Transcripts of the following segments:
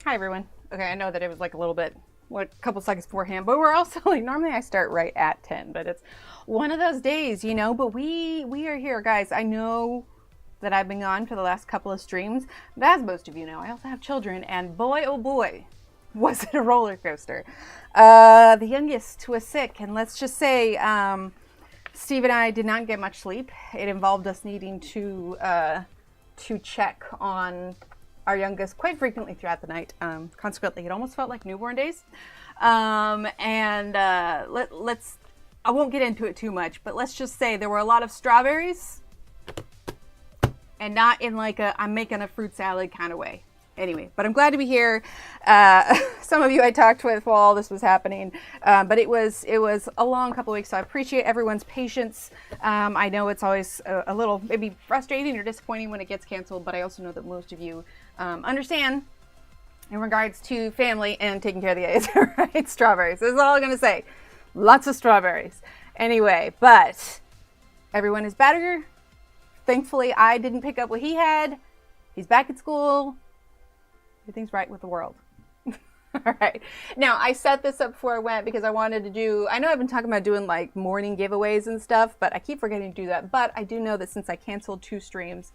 Hi everyone. Okay, I know that it was like a little bit, a couple seconds beforehand, but we're also like, normally I start right at 10, but it's one of those days, you know, but we are here, guys. I know that I've been gone for the last couple of streams, but as most of you know, I also have children, and boy, oh boy, was it a roller coaster. The youngest was sick, and let's just say, Steve and I did not get much sleep. It involved us needing to check on our youngest quite frequently throughout the night. Consequently, it almost felt like newborn days. I won't get into it too much, but let's just say there were a lot of strawberries, and not in like a I'm making a fruit salad kind of way. Anyway, but I'm glad to be here. Some of you I talked with while all this was happening, but it was a long couple of weeks, so I appreciate everyone's patience. I know it's always a little maybe frustrating or disappointing when it gets canceled, but I also know that most of you understand in regards to family and taking care of the eggs, right? Strawberries. That's all I'm going to say. Lots of strawberries. Anyway, but everyone is better. Thankfully, I didn't pick up what he had. He's back at school. Everything's right with the world. All right. Now, I set this up before I went because I wanted to do, I know I've been talking about doing like morning giveaways and stuff, but I keep forgetting to do that. But I do know that since I canceled 2 streams,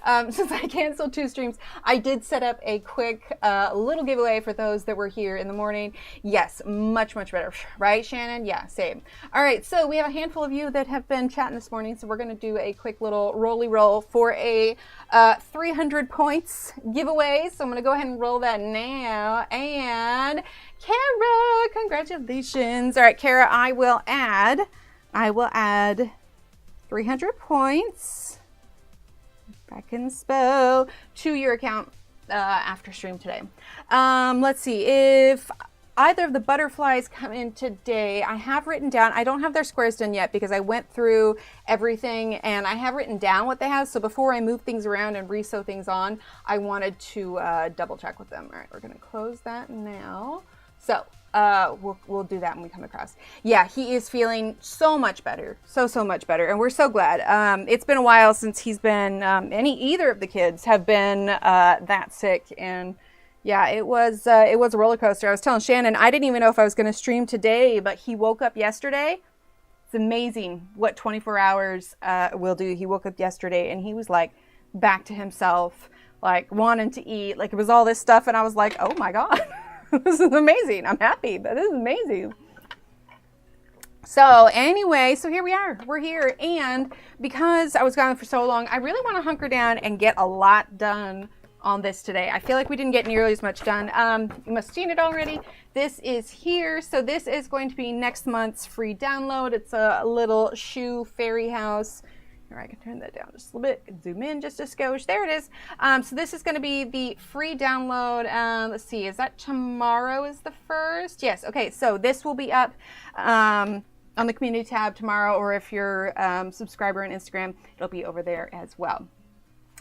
I did set up a quick little giveaway for those that were here in the morning. Yes, much better. Right, Shannon? Yeah, same. All right, so we have a handful of you that have been chatting this morning, so we're going to do a quick little roll for a 300 points giveaway. So I'm going to go ahead and roll that now. And Kara, congratulations. All right, Kara, I will add 300 points. Back in Spo to your account after stream today. Let's see if either of the butterflies come in today. I have written down, I don't have their squares done yet because I went through everything and I have written down what they have. So before I move things around and re-sew things on, I wanted to double check with them. All right, we're going to close that now. So we'll do that when we come across. Yeah, he is feeling so much better. So much better. And we're so glad. It's been a while since he's been, either of the kids have been that sick. And yeah, it was a roller coaster. I was telling Shannon, I didn't even know if I was going to stream today, but he woke up yesterday. It's amazing what 24 hours will do. He woke up yesterday and he was like back to himself, like wanting to eat. Like it was all this stuff. And I was like, oh my God. This is amazing. I'm happy, but this is amazing. So anyway, so here we are. We're here. And because I was gone for so long, I really want to hunker down and get a lot done on this today. I feel like we didn't get nearly as much done. You must have seen it already. This is here. So this is going to be next month's free download. It's a little shoe fairy house. Here, I can turn that down just a little bit, zoom in just a skosh. There it is. So this is going to be the free download. Let's see, is that tomorrow is the first? Yes. Okay, so this will be up on the community tab tomorrow, or if you're a subscriber on Instagram, it'll be over there as well.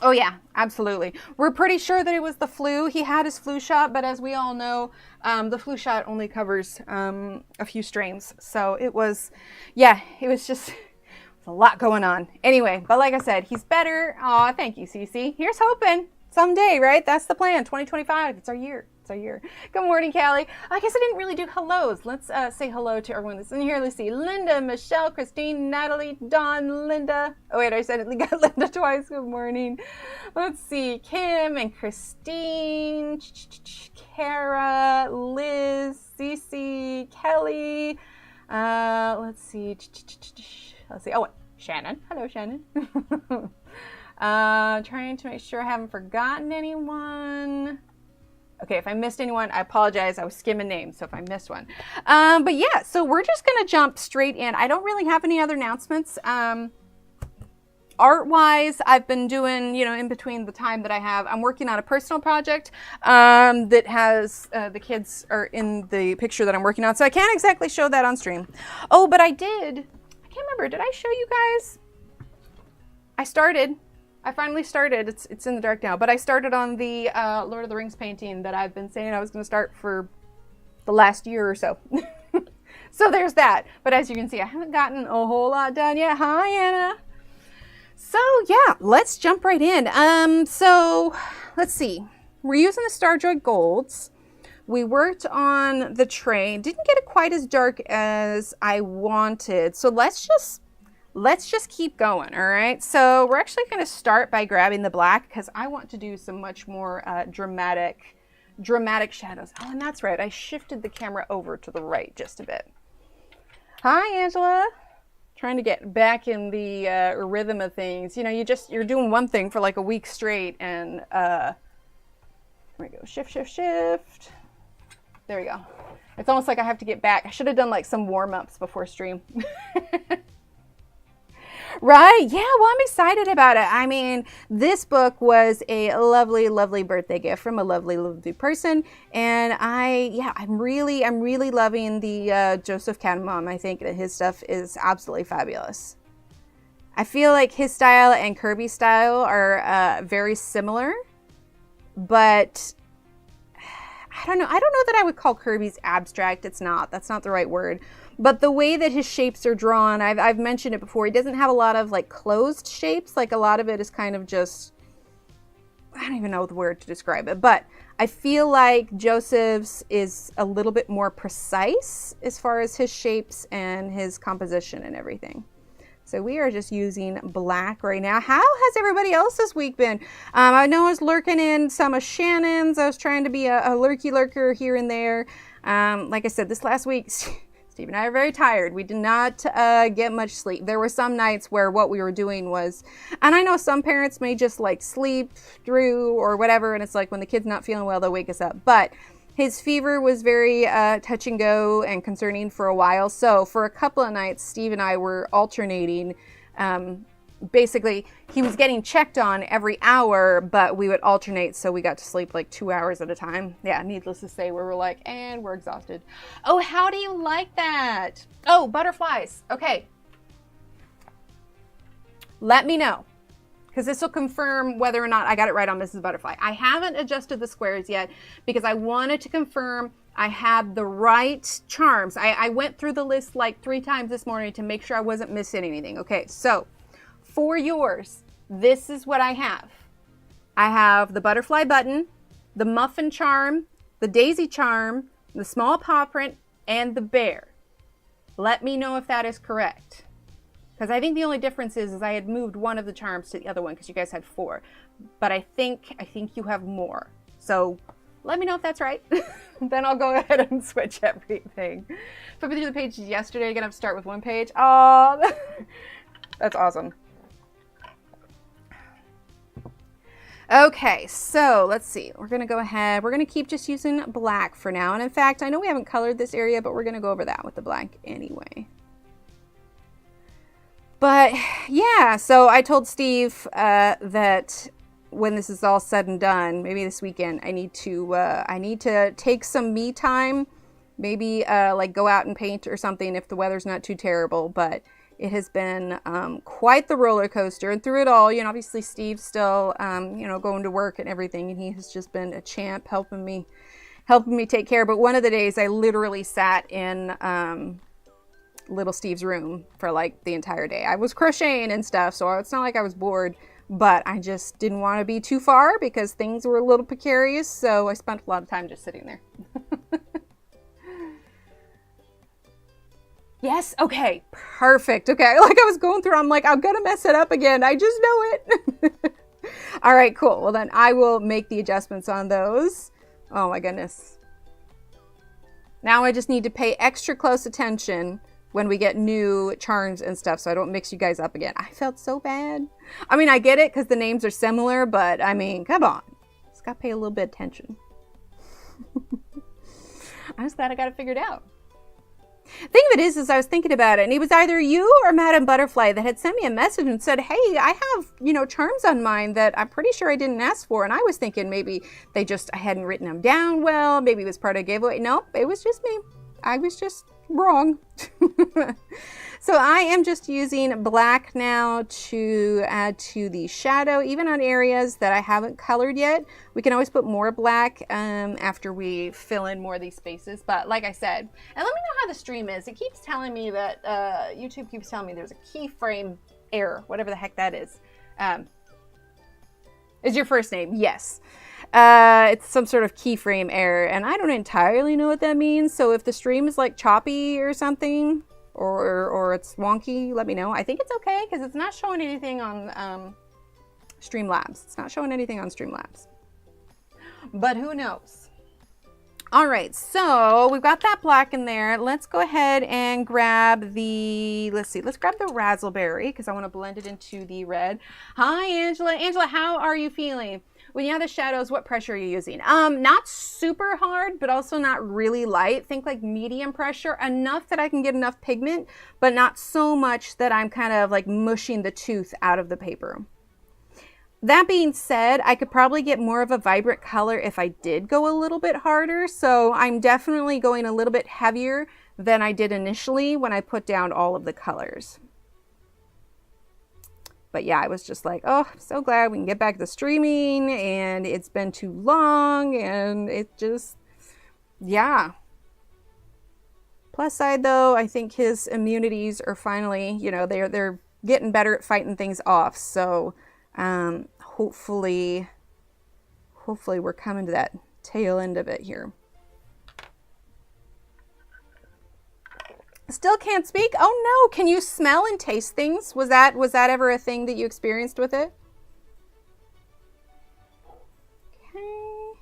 Oh yeah, absolutely. We're pretty sure that it was the flu. He had his flu shot, but as we all know, the flu shot only covers a few strains. So it was, yeah, it was just a lot going on. Anyway, but like I said, he's better. Aw, thank you, Cece. Here's hoping someday, right? That's the plan. 2025. It's our year. It's our year. Good morning, Callie. I guess I didn't really do hellos. Let's say hello to everyone that's in here. Let's see. Linda, Michelle, Christine, Natalie, Dawn, Linda. Oh, wait, I said it. Got Linda twice. Good morning. Let's see. Kim and Christine, Kara, Liz, Cece, Kelly. Let's see. Let's see. Oh, Shannon. Hello, Shannon. Trying to make sure I haven't forgotten anyone. Okay, if I missed anyone, I apologize. I was skimming names, so if I missed one. But yeah, so we're just going to jump straight in. I don't really have any other announcements. Art-wise, I've been doing, in between the time that I have, I'm working on a personal project that has, the kids are in the picture that I'm working on, so I can't exactly show that on stream. Oh, but I can't remember, did I show you guys? I finally started, it's in the dark now, but I started on the Lord of the Rings painting that I've been saying I was going to start for the last year or so. So there's that. But as you can see, I haven't gotten a whole lot done yet. Hi, Anna. So yeah, let's jump right in. So let's see. we're using the Star Joy Golds. We worked on the tray. Didn't get it quite as dark as I wanted. So let's just keep going, all right? So we're actually going to start by grabbing the black because I want to do some much more dramatic shadows. Oh, and that's right. I shifted the camera over to the right just a bit. Hi, Angela. Trying to get back in the rhythm of things. You know, you're doing one thing for like a week straight, and here we go. Shift, shift, shift. There we go. It's almost like I have to get back. I should have done like some warm-ups before stream. Right? Yeah, well, I'm excited about it. I mean, this book was a lovely, lovely birthday gift from a lovely, lovely person. And I'm really loving the Joseph Catimbang. I think that his stuff is absolutely fabulous. I feel like his style and Kirby's style are very similar, but I don't know that I would call Kirby's abstract. It's not. That's not the right word. But the way that his shapes are drawn, I've mentioned it before, he doesn't have a lot of like closed shapes. Like a lot of it is kind of just, I don't even know the word to describe it. But I feel like Joseph's is a little bit more precise as far as his shapes and his composition and everything. So we are just using black right now. How has everybody else this week been? I know I was lurking in some of Shannon's. I was trying to be a lurky lurker here and there. Like I said, this last week, Steve and I are very tired. We did not get much sleep. There were some nights where what we were doing was, and I know some parents may just like sleep through or whatever, and it's like when the kid's not feeling well, they'll wake us up. But his fever was very touch and go and concerning for a while. So for a couple of nights, Steve and I were alternating. Basically, he was getting checked on every hour, but we would alternate, so we got to sleep like 2 hours at a time. Yeah, needless to say, we were like, and we're exhausted. Oh, how do you like that? Oh, butterflies. Okay. Let me know, because this will confirm whether or not I got it right on Mrs. Butterfly. I haven't adjusted the squares yet because I wanted to confirm I had the right charms. I went through the list like 3 times this morning to make sure I wasn't missing anything. Okay, so for yours, this is what I have. I have the butterfly button, the muffin charm, the daisy charm, the small paw print, and the bear. Let me know if that is correct. Because I think the only difference is I had moved one of the charms to the other one because you guys had 4. But I think you have more. So let me know if that's right. Then I'll go ahead and switch everything. Flipping through the pages yesterday, gonna have to start with one page. Oh, that's awesome. Okay, so let's see. We're going to go ahead. We're going to keep just using black for now. And in fact, I know we haven't colored this area, but we're going to go over that with the black anyway. But yeah, so I told Steve that when this is all said and done, maybe this weekend, I need to take some me time. Maybe like go out and paint or something if the weather's not too terrible. But it has been quite the roller coaster, and through it all, you know, obviously Steve's still, you know, going to work and everything, and he has just been a champ helping me take care. But one of the days, I literally sat in little Steve's room for like the entire day. I was crocheting and stuff, so it's not like I was bored, but I just didn't want to be too far because things were a little precarious. So I spent a lot of time just sitting there. Yes. Okay. Perfect. Okay. Like I was going through, I'm like, I'm going to mess it up again. I just know it. All right, cool. Well, then I will make the adjustments on those. Oh my goodness. Now I just need to pay extra close attention when we get new charms and stuff so I don't mix you guys up again. I felt so bad. I mean, I get it because the names are similar, but I mean, come on. Just got to pay a little bit of attention. I'm just glad I got it figured out. Thing of it is I was thinking about it, and it was either you or Madame Butterfly that had sent me a message and said, hey, I have, you know, charms on mine that I'm pretty sure I didn't ask for. And I was thinking maybe I hadn't written them down well. Maybe it was part of a giveaway. Nope, it was just me. I was just wrong. So I am just using black now to add to the shadow, even on areas that I haven't colored yet. We can always put more black after we fill in more of these spaces. But like I said, and let me know how the stream is. It keeps telling me that, YouTube keeps telling me there's a keyframe error, whatever the heck that is. Is your first name? Yes. It's some sort of keyframe error, and I don't entirely know what that means. So if the stream is like choppy or something, or it's wonky, let me know. I think it's okay because it's not showing anything on Streamlabs. It's not showing anything on Streamlabs, but who knows? All right, so we've got that black in there. Let's go ahead and grab the, let's grab the raspberry because I want to blend it into the red. Hi, Angela. Angela, how are you feeling? When you have the shadows, what pressure are you using? Not super hard, but also not really light. Think like medium pressure, enough that I can get enough pigment, but not so much that I'm kind of like mushing the tooth out of the paper. That being said, I could probably get more of a vibrant color if I did go a little bit harder. So I'm definitely going a little bit heavier than I did initially when I put down all of the colors. But yeah, I was just like, oh, I'm so glad we can get back to streaming, and it's been too long, and it just, yeah. Plus side though, I think his immunities are finally, you know, they're getting better at fighting things off. So hopefully we're coming to that tail end of it here. Still can't speak? Oh no, can you smell and taste things? Was that ever a thing that you experienced with it? Okay.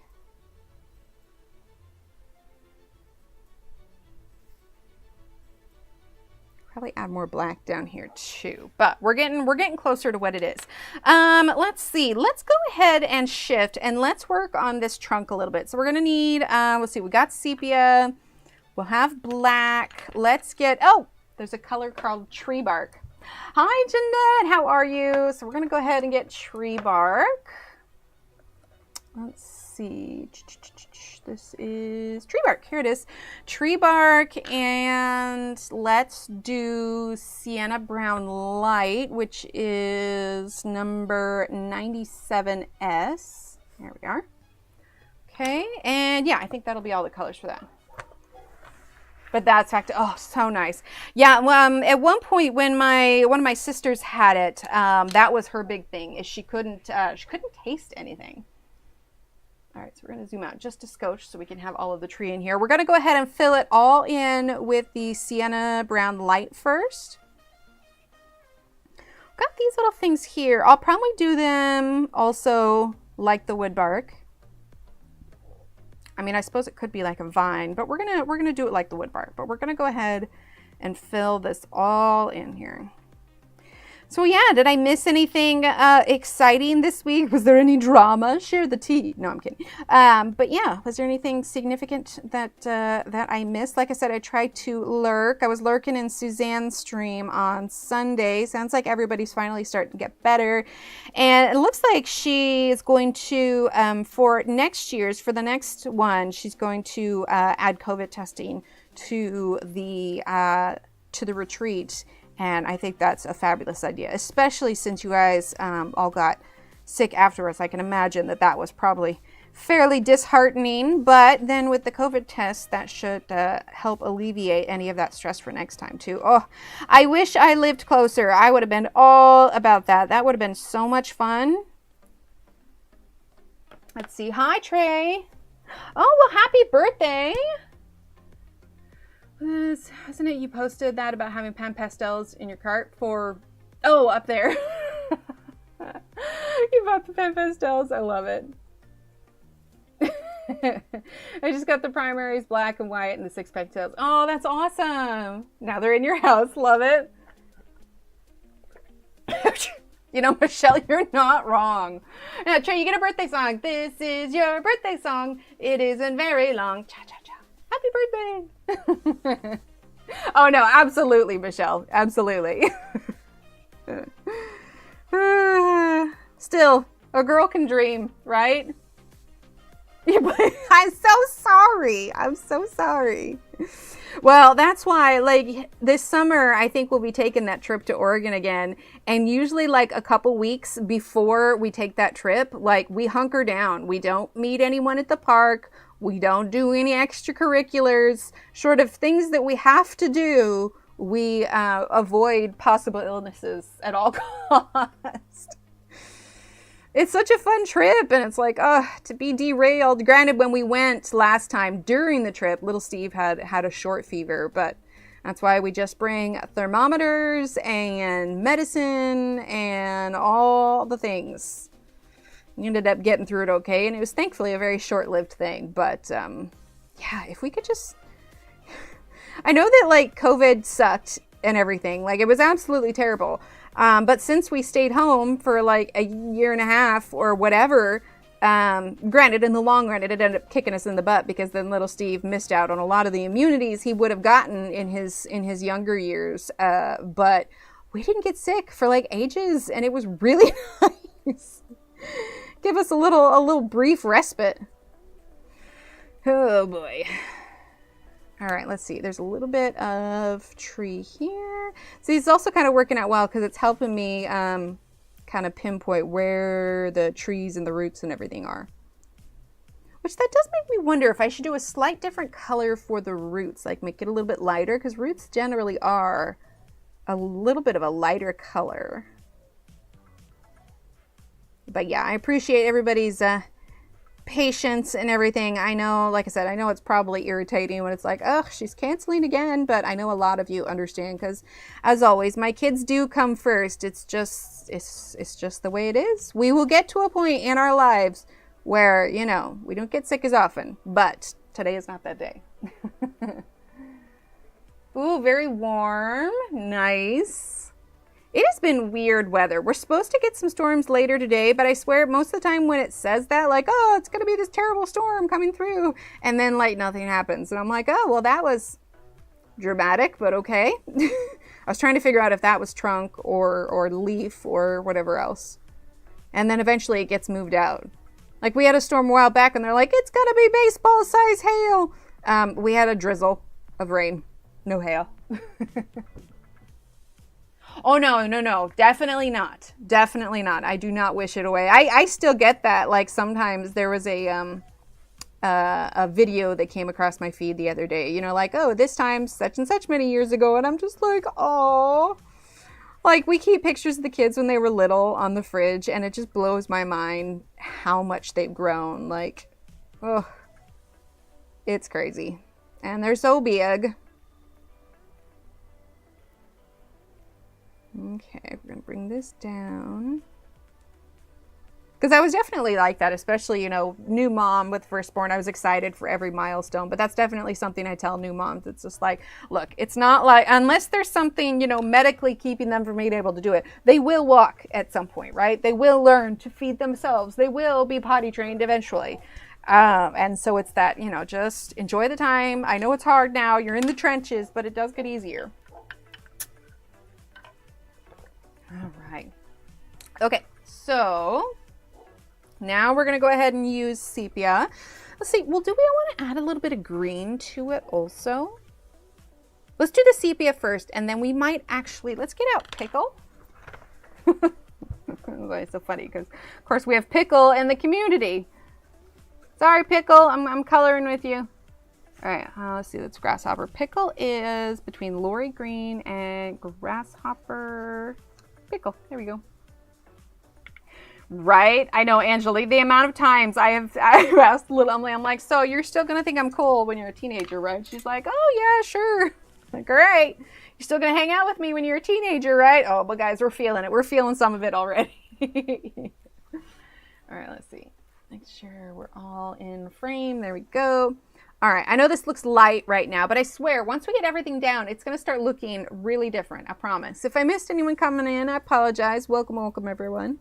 Probably add more black down here too, but we're getting closer to what it is. Let's see. Let's go ahead and shift and let's work on this trunk a little bit. So we're gonna need, let's see, we got sepia. We'll have black. Let's get, oh, there's a color called tree bark. Hi, Jeanette, how are you? So we're gonna go ahead and get tree bark. Let's see. This is tree bark. Here it is. Tree bark, and let's do sienna brown light, which is number 97S. There we are. Okay, and yeah, I think that'll be all the colors for that. But that's fact. Oh, so nice. Yeah. At one point when one of my sisters had it, that was her big thing. Is she couldn't taste anything. All right, so we're going to zoom out just a skosh so we can have all of the tree in here. We're going to go ahead and fill it all in with the sienna brown light first. Got these little things here. I'll probably do them also like the wood bark. I mean, I suppose it could be like a vine, but we're gonna do it like the wood bark. But we're gonna go ahead and fill this all in here. So yeah, did I miss anything exciting this week? Was there any drama? Share the tea. No, I'm kidding. But yeah, was there anything significant that I missed? Like I said, I tried to lurk. I was lurking in Suzanne's stream on Sunday. Sounds like everybody's finally starting to get better. And it looks like she is going to, for the next one, she's going to add COVID testing to the retreat. And I think that's a fabulous idea, especially since you guys all got sick afterwards. I can imagine that was probably fairly disheartening. But then with the COVID test, that should help alleviate any of that stress for next time too. Oh, I wish I lived closer. I would have been all about that. That would have been so much fun. Let's see. Hi, Trey. Oh, well, happy birthday. Wasn't it you posted that about having pan pastels in your cart for, oh, up there. You bought the pan pastels. I love it. I just got the primaries, black and white, and the 6-pack tails. Oh, that's awesome. Now they're in your house. Love it. You know, Michelle, you're not wrong. Now, Trey, you get a birthday song. This is your birthday song. It isn't very long. Cha-cha-cha. Happy birthday. Oh no, absolutely, Michelle. Absolutely. Still, a girl can dream, right? I'm so sorry. I'm so sorry. Well, that's why, like, this summer, I think we'll be taking that trip to Oregon again. And usually, like, a couple weeks before we take that trip, like, we hunker down. We don't meet anyone at the park. We don't do any extracurriculars. Short of things that we have to do, we avoid possible illnesses at all costs. it's such a fun trip, and it's like, to be derailed. Granted, when we went last time during the trip, little Steve had a short fever, but that's why we just bring thermometers and medicine and all the things. We ended up getting through it okay, and it was thankfully a very short-lived thing. But yeah, if we could just, I know that like COVID sucked and everything, like it was absolutely terrible. But since we stayed home for like a year and a half or whatever, granted, in the long run, it ended up kicking us in the butt because then little Steve missed out on a lot of the immunities he would have gotten in his younger years. But we didn't get sick for like ages, and it was really nice. Give us a little brief respite. Oh boy. All right, let's see. There's a little bit of tree here. So it's also kind of working out well because it's helping me kind of pinpoint where the trees and the roots and everything are. Which that does make me wonder if I should do a slight different color for the roots, like make it a little bit lighter, because roots generally are a little bit of a lighter color. But yeah, I appreciate everybody's patience and everything. I know, like I said, I know it's probably irritating when it's like, oh, she's canceling again, but I know a lot of you understand because, as always, my kids do come first. It's just the way it is. We will get to a point in our lives where, you know, we don't get sick as often, but today is not that day. Ooh, very warm. Nice. It has been weird weather. We're supposed to get some storms later today, but I swear most of the time when it says that, like, oh, it's going to be this terrible storm coming through, and then, like, nothing happens. And I'm like, oh, well, that was dramatic, but okay. I was trying to figure out if that was trunk or leaf or whatever else. And then eventually it gets moved out. Like, we had a storm a while back, and they're like, it's going to be baseball-size hail. We had a drizzle of rain. No hail. Oh, no. Definitely not. Definitely not. I do not wish it away. I still get that. Like, sometimes there was a video that came across my feed the other day, you know, like, oh, this time such and such many years ago. And I'm just like, oh, like, we keep pictures of the kids when they were little on the fridge, and it just blows my mind how much they've grown. Like, oh, it's crazy. And they're so big. Okay, we're going to bring this down. Because I was definitely like that, especially, you know, new mom with firstborn. I was excited for every milestone, but that's definitely something I tell new moms. It's just like, look, it's not like, unless there's something, you know, medically keeping them from being able to do it, they will walk at some point, right? They will learn to feed themselves. They will be potty trained eventually. And so it's that, you know, just enjoy the time. I know it's hard now. You're in the trenches, but it does get easier. All right. Okay, so now we're going to go ahead and use sepia. Let's see. Well, do we want to add a little bit of green to it also? Let's do the sepia first, and then we might actually, let's get out Pickle. It's so funny because, of course, we have Pickle in the community. Sorry, Pickle. I'm coloring with you. All right, let's see. That's Grasshopper. Pickle is between Lori Green and Grasshopper. Pickle. There we go. Right? I know, Angelique, the amount of times I've asked little Emily, I'm like, so you're still going to think I'm cool when you're a teenager, right? She's like, oh, yeah, sure. I'm like, great. You're still going to hang out with me when you're a teenager, right? Oh, but guys, we're feeling it. We're feeling some of it already. All right, let's see. Make sure we're all in frame. There we go. All right, I know this looks light right now, but I swear, once we get everything down, it's going to start looking really different, I promise. If I missed anyone coming in, I apologize. Welcome, everyone.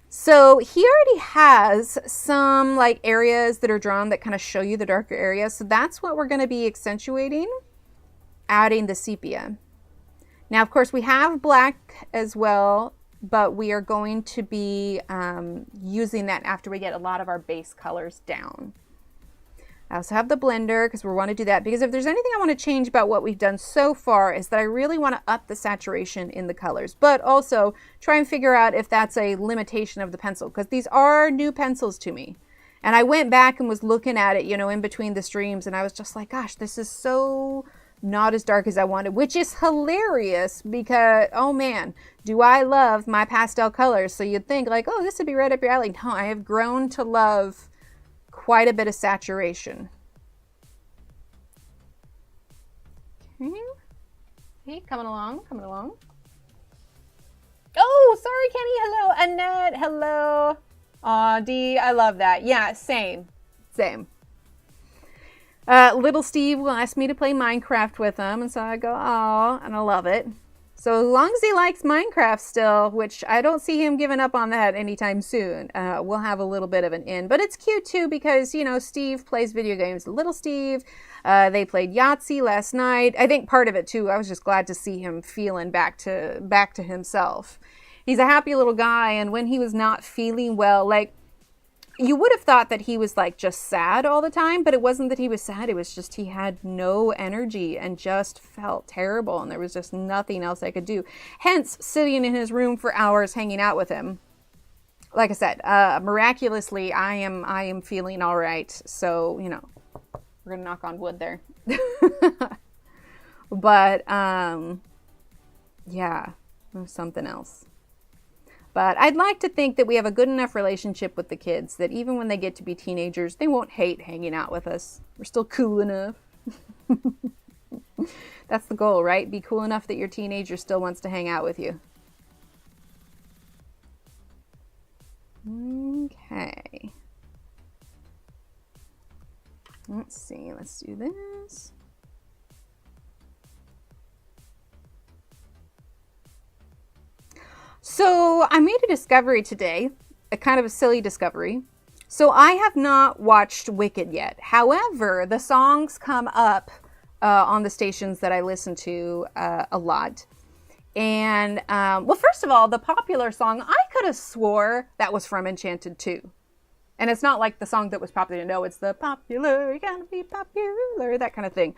So he already has some like areas that are drawn that kind of show you the darker areas. So that's what we're going to be accentuating, adding the sepia. Now, of course, we have black as well, but we are going to be using that after we get a lot of our base colors down. I also have the blender because we want to do that, because if there's anything I want to change about what we've done so far is that I really want to up the saturation in the colors, but also try and figure out if that's a limitation of the pencil, because these are new pencils to me. And I went back and was looking at it, you know, in between the streams, and I was just like, gosh, this is so not as dark as I wanted, which is hilarious because, oh man, do I love my pastel colors. So you'd think like, oh, this would be right up your alley. No, I have grown to love quite a bit of saturation. Okay. Hey, coming along, coming along. Oh, sorry, Kenny. Hello, Annette. Hello. Aw, Dee, I love that. Yeah, same. Same. Little Steve will ask me to play Minecraft with him, and so I go, oh, and I love it. So as long as he likes Minecraft still, which I don't see him giving up on that anytime soon, we'll have a little bit of an in. But it's cute too because, you know, Steve plays video games. Little Steve, they played Yahtzee last night. I think part of it too, I was just glad to see him feeling back to himself. He's a happy little guy, and when he was not feeling well, like, you would have thought that he was like just sad all the time, but it wasn't that he was sad. It was just he had no energy and just felt terrible, and there was just nothing else I could do. Hence, sitting in his room for hours hanging out with him. Like I said, miraculously, I am feeling all right. So, you know, we're gonna knock on wood there. But yeah, there's something else. But I'd like to think that we have a good enough relationship with the kids that even when they get to be teenagers, they won't hate hanging out with us. We're still cool enough. That's the goal, right? Be cool enough that your teenager still wants to hang out with you. Okay. Let's see. Let's do this. So I made a discovery today, a kind of a silly discovery. So I have not watched Wicked yet. However, the songs come up on the stations that I listen to a lot. And, well, first of all, the popular song, I could have swore that was from Enchanted 2. And it's not like the song that was popular. No, it's the popular, you gotta be popular, that kind of thing.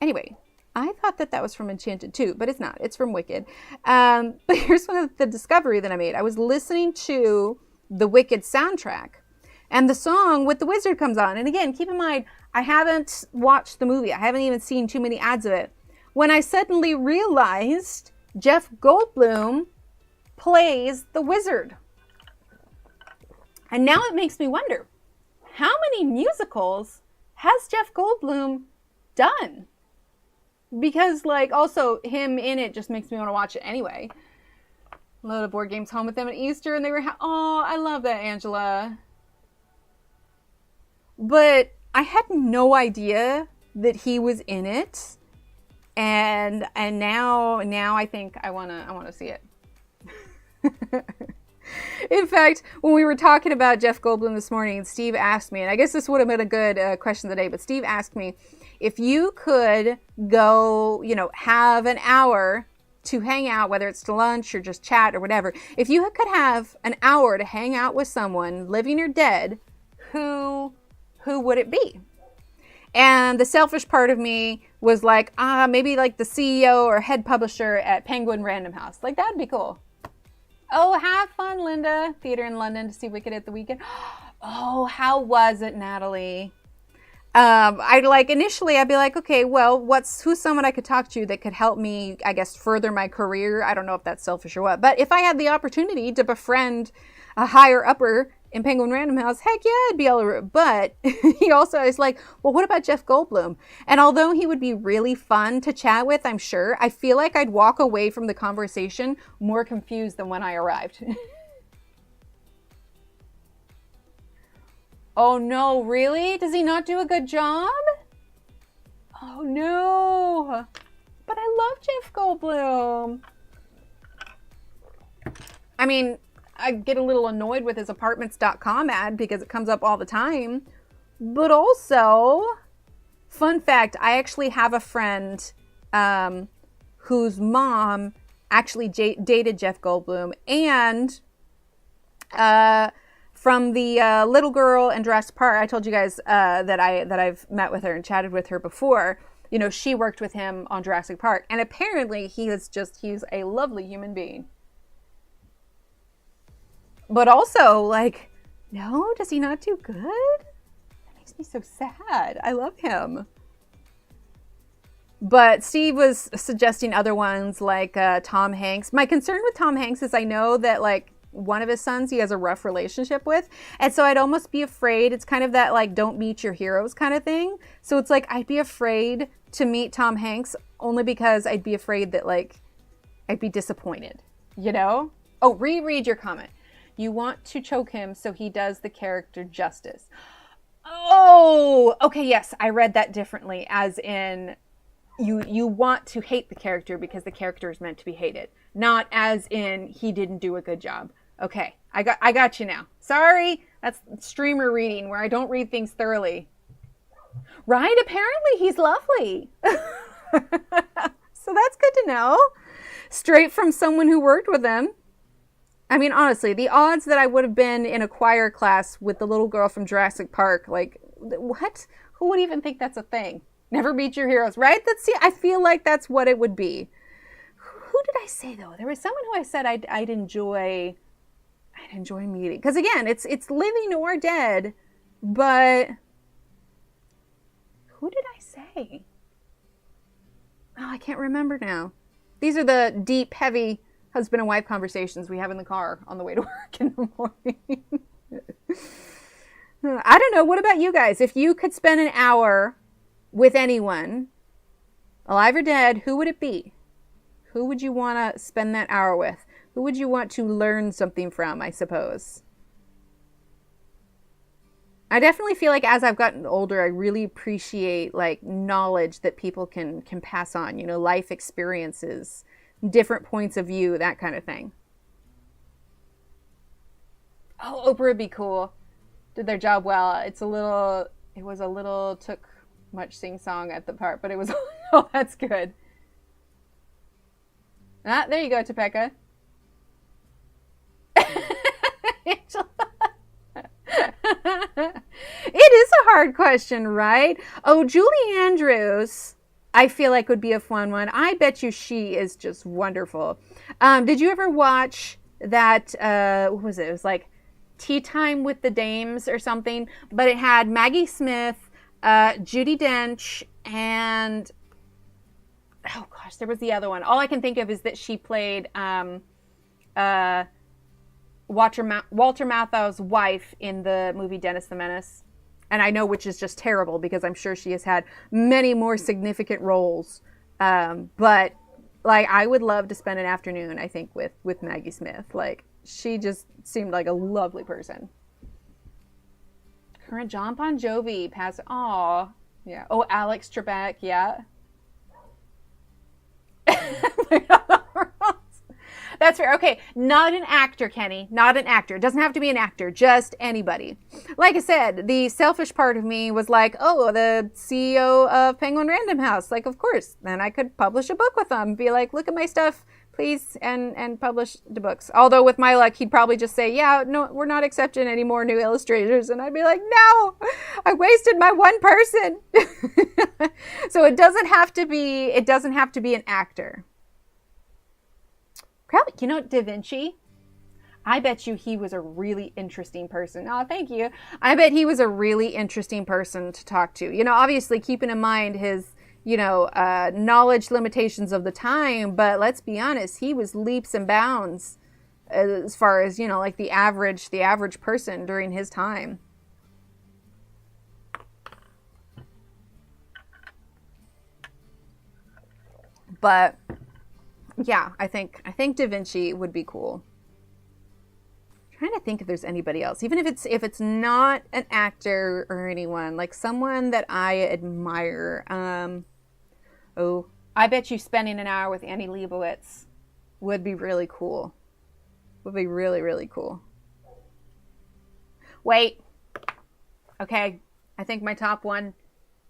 Anyway. I thought that was from Enchanted 2, but it's not. It's from Wicked. But here's one of the discovery that I made. I was listening to the Wicked soundtrack, and the song with the wizard comes on. And again, keep in mind, I haven't watched the movie. I haven't even seen too many ads of it. When I suddenly realized Jeff Goldblum plays the wizard. And now it makes me wonder, how many musicals has Jeff Goldblum done? Because, like, also him in it just makes me want to watch it anyway. A load of board games home with them at Easter, and they were, oh, I love that, Angela. But I had no idea that he was in it, and now I think I wanna see it. In fact, when we were talking about Jeff Goldblum this morning, Steve asked me, and I guess this would have been a good question of the day, but Steve asked me, if you could go, you know, have an hour to hang out, whether it's to lunch or just chat or whatever, if you could have an hour to hang out with someone, living or dead, who would it be? And the selfish part of me was like, maybe like the CEO or head publisher at Penguin Random House. Like, that'd be cool. Oh, have fun, Linda. Theater in London to see Wicked at the weekend. Oh, how was it, Natalie? Initially I'd be like, okay, well, who's someone I could talk to that could help me, I guess, further my career? I don't know if that's selfish or what, but if I had the opportunity to befriend a higher upper in Penguin Random House, heck yeah, I'd be all over it. But he also is like, well, what about Jeff Goldblum? And although he would be really fun to chat with, I'm sure, I feel like I'd walk away from the conversation more confused than when I arrived. Oh no, really? Does he not do a good job? Oh no. But I love Jeff Goldblum. I mean, I get a little annoyed with his apartments.com ad because it comes up all the time. But also, fun fact, I actually have a friend whose mom actually dated Jeff Goldblum, and from the little girl in Jurassic Park, I told you guys that I've met with her and chatted with her before. You know, she worked with him on Jurassic Park, and apparently he's a lovely human being. But also, like, no, does he not do good? That makes me so sad. I love him. But Steve was suggesting other ones like Tom Hanks. My concern with Tom Hanks is I know that like one of his sons he has a rough relationship with. And so I'd almost be afraid. It's kind of that like don't meet your heroes kind of thing. So it's like I'd be afraid to meet Tom Hanks only because I'd be afraid that like I'd be disappointed, you know? Oh, reread your comment. You want to choke him so he does the character justice. Oh, okay, yes, I read that differently, as in you want to hate the character because the character is meant to be hated, not as in he didn't do a good job. Okay, I got you now. Sorry, that's streamer reading where I don't read things thoroughly. Right? Apparently he's lovely. So that's good to know. Straight from someone who worked with him. I mean, honestly, the odds that I would have been in a choir class with the little girl from Jurassic Park, like, what? Who would even think that's a thing? Never meet your heroes, right? I feel like that's what it would be. Who did I say, though? There was someone who I said I'd enjoy meeting. Because, again, it's living or dead, but who did I say? Oh, I can't remember now. These are the deep, heavy husband and wife conversations we have in the car on the way to work in the morning. I don't know. What about you guys? If you could spend an hour with anyone, alive or dead, who would it be? Who would you want to spend that hour with? Who would you want to learn something from, I suppose? I definitely feel like as I've gotten older, I really appreciate like knowledge that people can pass on, you know, life experiences, different points of view, that kind of thing. Oh, Oprah would be cool. Did their job well. It was a little, took much sing-song at the part, but it was, oh, that's good. Ah, there you go, Topeka. Angela. It is a hard question, right? Oh, Julie Andrews, I feel like would be a fun one. I bet you she is just wonderful. Did you ever watch that, what was it? It was like Tea Time with the Dames or something, but it had Maggie Smith, Judi Dench, and oh gosh, there was the other one. All I can think of is that she played Walter Matthau's wife in the movie Dennis the Menace. And I know which is just terrible because I'm sure she has had many more significant roles. But like I would love to spend an afternoon, I think, with Maggie Smith. Like she just seemed like a lovely person. Current John Bon Jovi passed. Aw. Yeah. Oh, Alex Trebek. Yeah. That's fair. Okay, not an actor, Kenny. Not an actor. It doesn't have to be an actor. Just anybody. Like I said, the selfish part of me was like, oh, the CEO of Penguin Random House. Like, of course. Then I could publish a book with them. Be like, look at my stuff, please, and publish the books. Although with my luck, he'd probably just say, yeah, no, we're not accepting any more new illustrators. And I'd be like, no, I wasted my one person. So it doesn't have to be an actor. Probably, you know, Da Vinci, I bet you he was a really interesting person. Oh, thank you. I bet he was a really interesting person to talk to. You know, obviously keeping in mind his, you know, knowledge limitations of the time, but let's be honest, he was leaps and bounds as far as, you know, like the average person during his time. But yeah, I think Da Vinci would be cool. I'm trying to think if there's anybody else, even if it's not an actor or anyone, like someone that I admire. Oh, I bet you spending an hour with Annie Leibovitz would be really cool. Would be really, really cool. Wait. Okay, I think my top one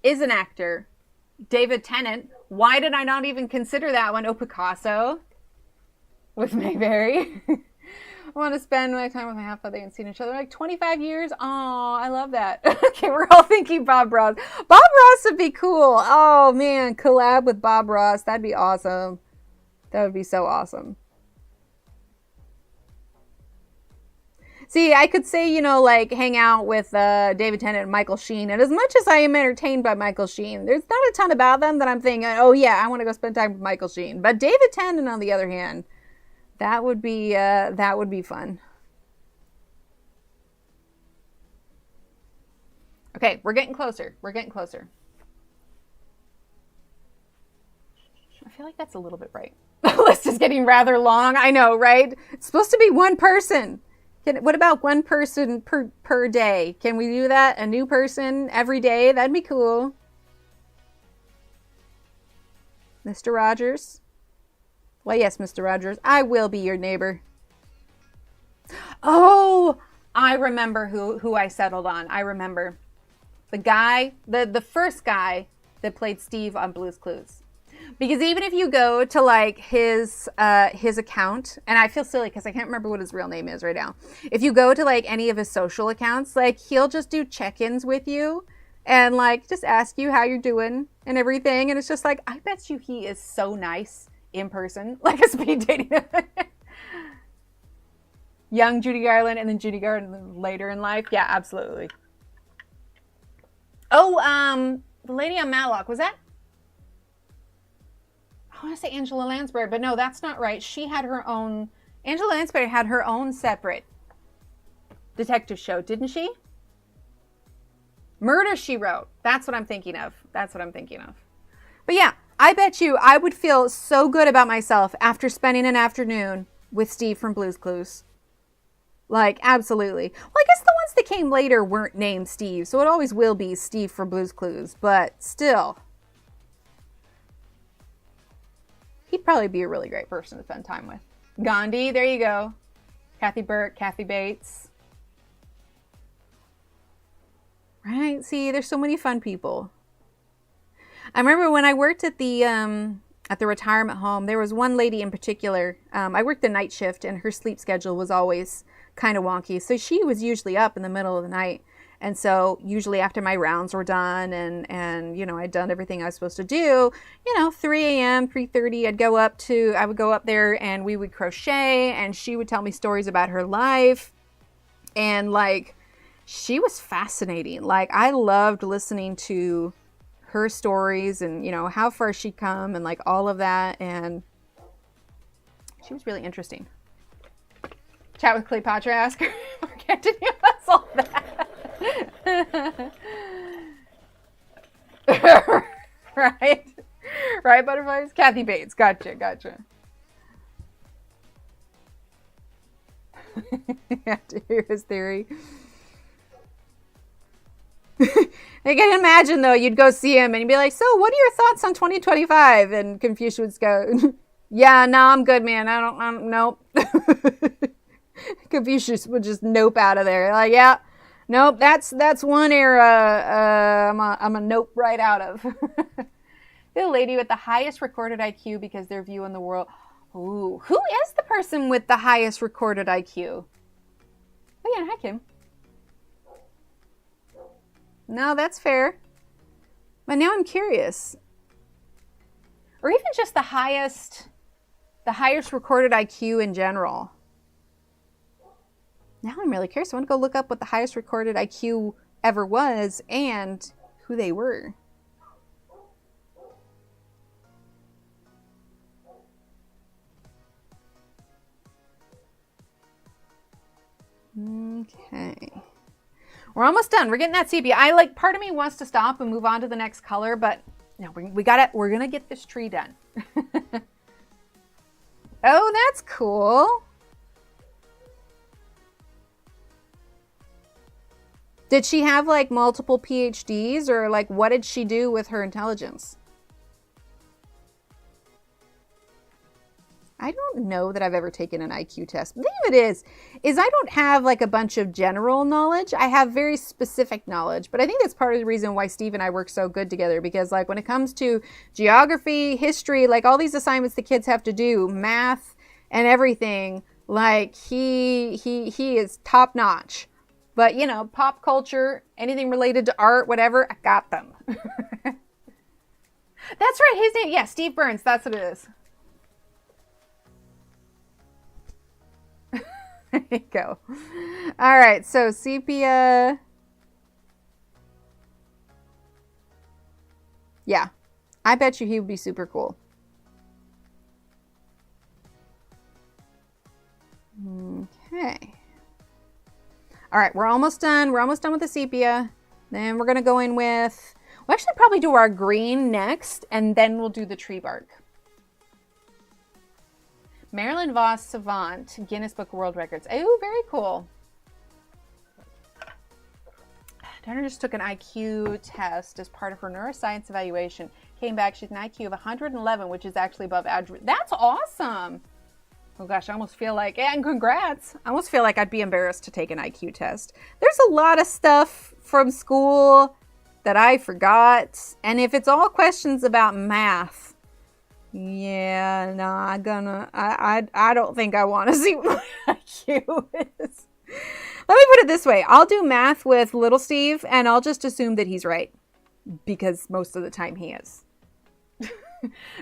is an actor. David Tennant. Why did I not even consider that one? Oh, Picasso with Mayberry. I want to spend my time with my half brother and seen each other like 25 years. Oh, I love that. Okay, we're all thinking Bob Ross. Bob Ross would be cool. Oh man, collab with Bob Ross. That'd be awesome. That would be so awesome. See, I could say, you know, like hang out with David Tennant and Michael Sheen. And as much as I am entertained by Michael Sheen, there's not a ton about them that I'm thinking, oh yeah, I want to go spend time with Michael Sheen. But David Tennant, on the other hand, that would be fun. Okay, we're getting closer. We're getting closer. I feel like that's a little bit bright. The list is getting rather long. I know, right? It's supposed to be one person. What about one person per day? Can we do that? A new person every day? That'd be cool. Mr. Rogers. Well, yes, Mr. Rogers. I will be your neighbor. Oh, I remember who I settled on. I remember. The guy, the first guy that played Steve on Blue's Clues. Because even if you go to like his account, and I feel silly because I can't remember what his real name is right now. If you go to like any of his social accounts, like he'll just do check-ins with you and like just ask you how you're doing and everything. And it's just like, I bet you he is so nice in person, like a speed dating. Young Judy Garland and then Judy Garland later in life. Yeah, absolutely. Oh, the lady on Matlock, was that? I want to say Angela Lansbury, but no, that's not right. She had her own, Angela Lansbury had her own separate detective show, didn't she? Murder, She Wrote. That's what I'm thinking of. That's what I'm thinking of. But yeah, I bet you I would feel so good about myself after spending an afternoon with Steve from Blue's Clues. Like, absolutely. Well, I guess the ones that came later weren't named Steve, so it always will be Steve from Blue's Clues, but still. He'd probably be a really great person to spend time with. Gandhi, there you go. Kathy Burke, Kathy Bates. Right, see, there's so many fun people. I remember when I worked at the retirement home, there was one lady in particular. I worked the night shift, and her sleep schedule was always kind of wonky. So she was usually up in the middle of the night. And so usually after my rounds were done and you know, I'd done everything I was supposed to do, you know, 3 a.m., 3:30, I would go up there and we would crochet and she would tell me stories about her life. And like, she was fascinating. Like, I loved listening to her stories and, you know, how far she'd come and like all of that. And she was really interesting. Chat with Cleopatra, ask her, continue us all that. Right? Right, butterflies? Kathy Bates, gotcha. You have to hear his theory. I can imagine, though, you'd go see him and you'd be like, so what are your thoughts on 2025? And Confucius would go, yeah, no, I'm good, man. I don't nope. Confucius would just nope out of there. Like, yeah, nope, that's one era I'm a nope right out of. The lady with the highest recorded IQ because their view on the world. Ooh, who is the person with the highest recorded IQ? Oh, yeah, hi, Kim. No, that's fair. But now I'm curious. Or even just the highest recorded IQ in general. Now I'm really curious. I want to go look up what the highest recorded IQ ever was and who they were. Okay. We're almost done. We're getting that sepia. Part of me wants to stop and move on to the next color, but no, we got it. We're going to get this tree done. Oh, that's cool. Did she have like multiple PhDs or like what did she do with her intelligence? I don't know that I've ever taken an IQ test. The thing of it is I don't have like a bunch of general knowledge. I have very specific knowledge, but I think that's part of the reason why Steve and I work so good together because like when it comes to geography, history, like all these assignments the kids have to do, math and everything, like he is top notch. But you know, pop culture, anything related to art, whatever, I got them. That's right, his name, yeah, Steve Burns, that's what it is. you go. All right, so sepia. Yeah, I bet you he would be super cool. Okay. All right, we're almost done. We're almost done with the sepia. Then we're going to go in with, we'll actually probably do our green next, and then we'll do the tree bark. Marilyn Voss Savant, Guinness Book of World Records. Oh, very cool. Turner just took an IQ test as part of her neuroscience evaluation. Came back, she's an IQ of 111, which is actually above average. That's awesome. Oh gosh, I almost feel like, and congrats. I almost feel like I'd be embarrassed to take an IQ test. There's a lot of stuff from school that I forgot. And if it's all questions about math, yeah, no, I don't think I want to see what my IQ is. Let me put it this way. I'll do math with little Steve and I'll just assume that he's right because most of the time he is.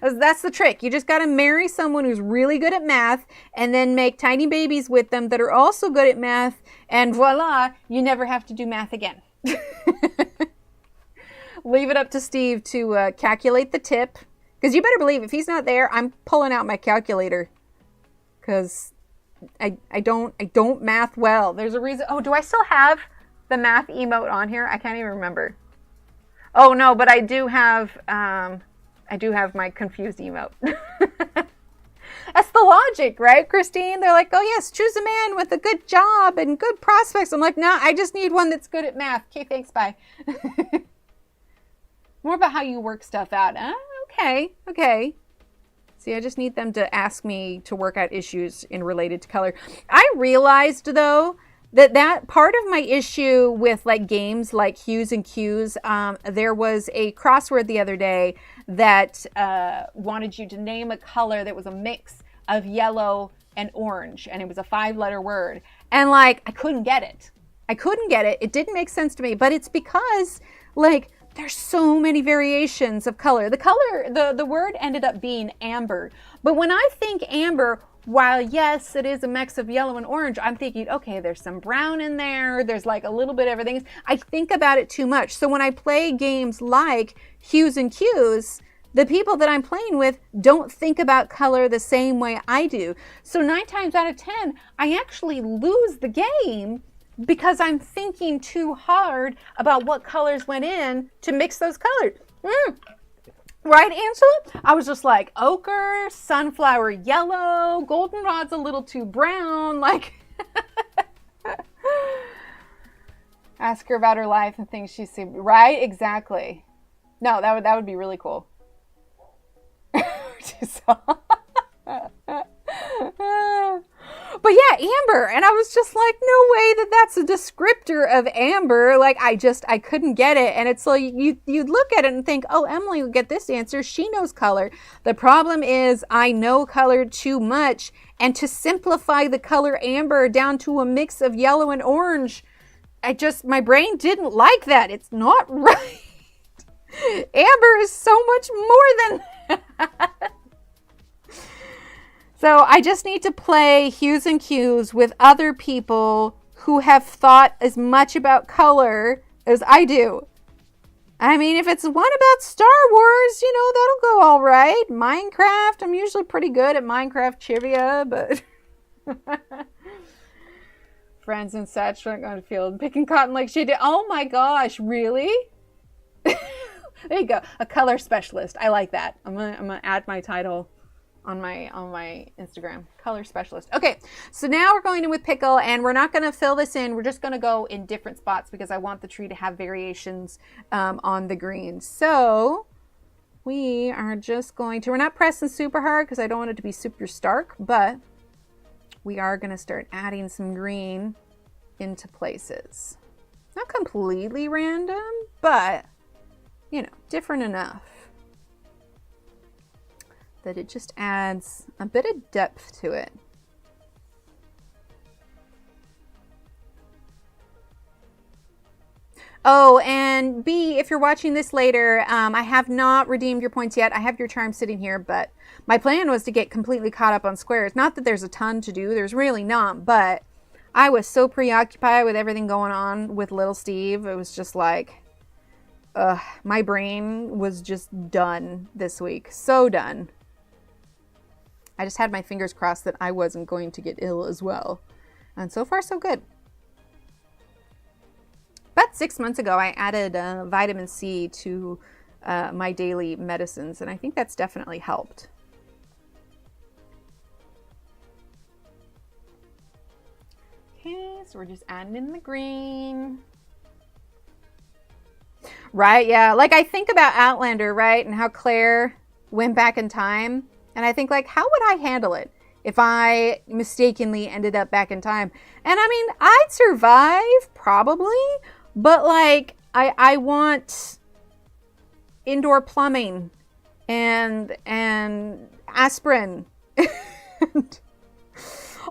That's the trick. You just got to marry someone who's really good at math and then make tiny babies with them that are also good at math. And voila, you never have to do math again. Leave it up to Steve to calculate the tip. Because you better believe if he's not there, I'm pulling out my calculator. Because I don't math well. There's a reason. Oh, do I still have the math emote on here? I can't even remember. Oh no, but I do have my confused emote. That's the logic, right, Christine? They're like, oh yes, choose a man with a good job and good prospects. I'm like, no, I just need one that's good at math. Okay, thanks, bye. More about how you work stuff out. Okay. See, I just need them to ask me to work out issues related to color. I realized, though, that part of my issue with like games like Hues and Cues, there was a crossword the other day that wanted you to name a color that was a mix of yellow and orange, and it was a 5-letter word. And like, I couldn't get it. It didn't make sense to me, but it's because like, there's so many variations of color. The word ended up being amber. But when I think amber, while yes, it is a mix of yellow and orange, I'm thinking, okay, there's some brown in there. There's like a little bit of everything. I think about it too much. So when I play games like Hues and Cues, the people that I'm playing with don't think about color the same way I do. So 9 times out of 10, I actually lose the game because I'm thinking too hard about what colors went in to mix those colors. Right, Angela? I was just like, ochre, sunflower yellow, goldenrod's a little too brown, like... Ask her about her life and things she's seen. Right? Exactly. No, that would be really cool. But yeah, amber. And I was just like, no way that's a descriptor of amber. Like, I couldn't get it. And it's like, you'd look at it and think, oh, Emily would get this answer. She knows color. The problem is I know color too much. And to simplify the color amber down to a mix of yellow and orange, my brain didn't like that. It's not right. Amber is so much more than that. So I just need to play Hues and Cues with other people who have thought as much about color as I do. I mean, if it's one about Star Wars, that'll go all right. Minecraft, I'm usually pretty good at Minecraft trivia, but... Friends in Satchel on the field picking cotton like she did. Oh my gosh, really? There you go. A color specialist. I like that. I'm gonna add my title on my Instagram. Color specialist. Okay, so now we're going in with pickle, and we're not going to fill this in. We're just going to go in different spots because I want the tree to have variations on the green. So we are just going to, we're not pressing super hard because I don't want it to be super stark, but we are going to start adding some green into places. Not completely random, but different enough that it just adds a bit of depth to it. Oh, and B, if you're watching this later, I have not redeemed your points yet. I have your charm sitting here, but my plan was to get completely caught up on squares. Not that there's a ton to do, there's really not, but I was so preoccupied with everything going on with little Steve. It was just like, my brain was just done this week. So done. I just had my fingers crossed that I wasn't going to get ill as well. And so far, so good. About 6 months ago, I added vitamin C to my daily medicines, and I think that's definitely helped. Okay, so we're just adding in the green. Right, yeah. Like I think about Outlander, right? And how Claire went back in time. And I think like, how would I handle it if I mistakenly ended up back in time? And I mean, I'd survive probably, but like I want indoor plumbing and aspirin and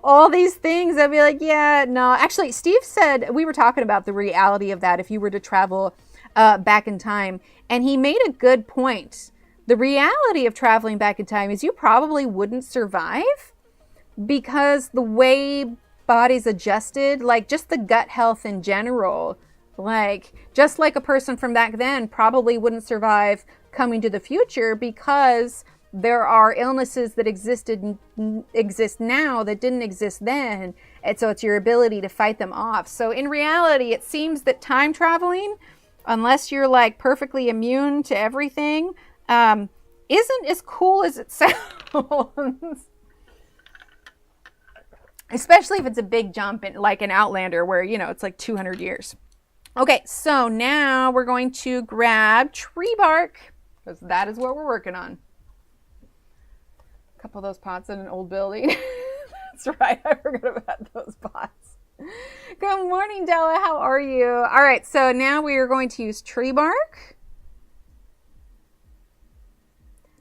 all these things. I'd be like, yeah, no. Actually, Steve said, we were talking about the reality of that if you were to travel back in time. And he made a good point. The reality of traveling back in time is you probably wouldn't survive because the way bodies adjusted, like just the gut health in general, like just like a person from back then probably wouldn't survive coming to the future because there are illnesses that exist now that didn't exist then. And so it's your ability to fight them off. So in reality, it seems that time traveling, unless you're like perfectly immune to everything, isn't as cool as it sounds. Especially if it's a big jump in like an Outlander where, you know, it's like 200 years. Okay, so now we're going to grab tree bark because that is what we're working on. A couple of those pots in an old building. That's right, I forgot about those pots. Good morning, Della. How are you? All right, so now we are going to use tree bark.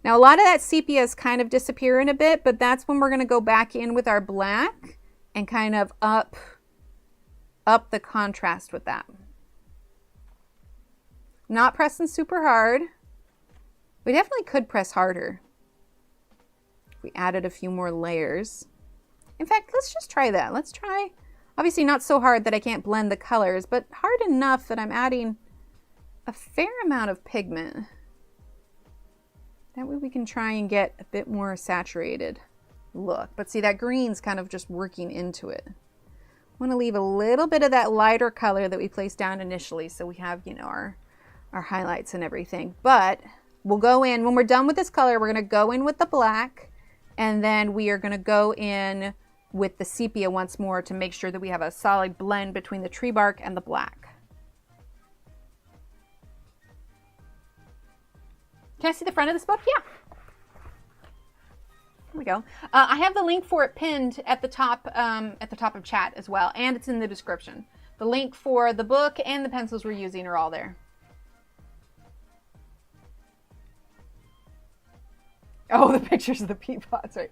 Now, a lot of that sepia is kind of disappearing a bit, but that's when we're going to go back in with our black and kind of up the contrast with that. Not pressing super hard. We definitely could press harder if we added a few more layers. In fact, let's just try that. Let's try, obviously not so hard that I can't blend the colors, but hard enough that I'm adding a fair amount of pigment. That way we can try and get a bit more saturated look. But see, that green's kind of just working into it. I want to leave a little bit of that lighter color that we placed down initially so we have, you know, our highlights and everything. But we'll go in, when we're done with this color, we're going to go in with the black, and then we are going to go in with the sepia once more to make sure that we have a solid blend between the tree bark and the black. Can I see the front of this book? Yeah. Here we go. I have the link for it pinned at the top of chat as well, and it's in the description. The link for the book and the pencils we're using are all there. Oh, the pictures of the peat pots, right?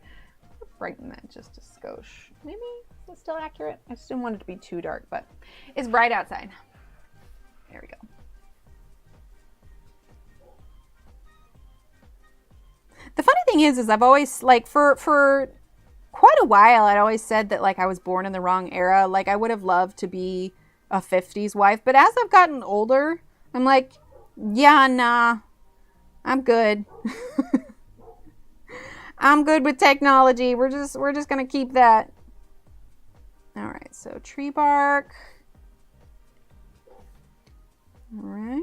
Brighten that just a skosh. Maybe it's still accurate. I just didn't want it to be too dark, but it's bright outside. There we go. The funny thing is I've always, like, for quite a while, I'd always said that, like, I was born in the wrong era. Like, I would have loved to be a 50s wife. But as I've gotten older, I'm like, yeah, nah, I'm good. I'm good with technology. We're just going to keep that. All right, so tree bark. All right.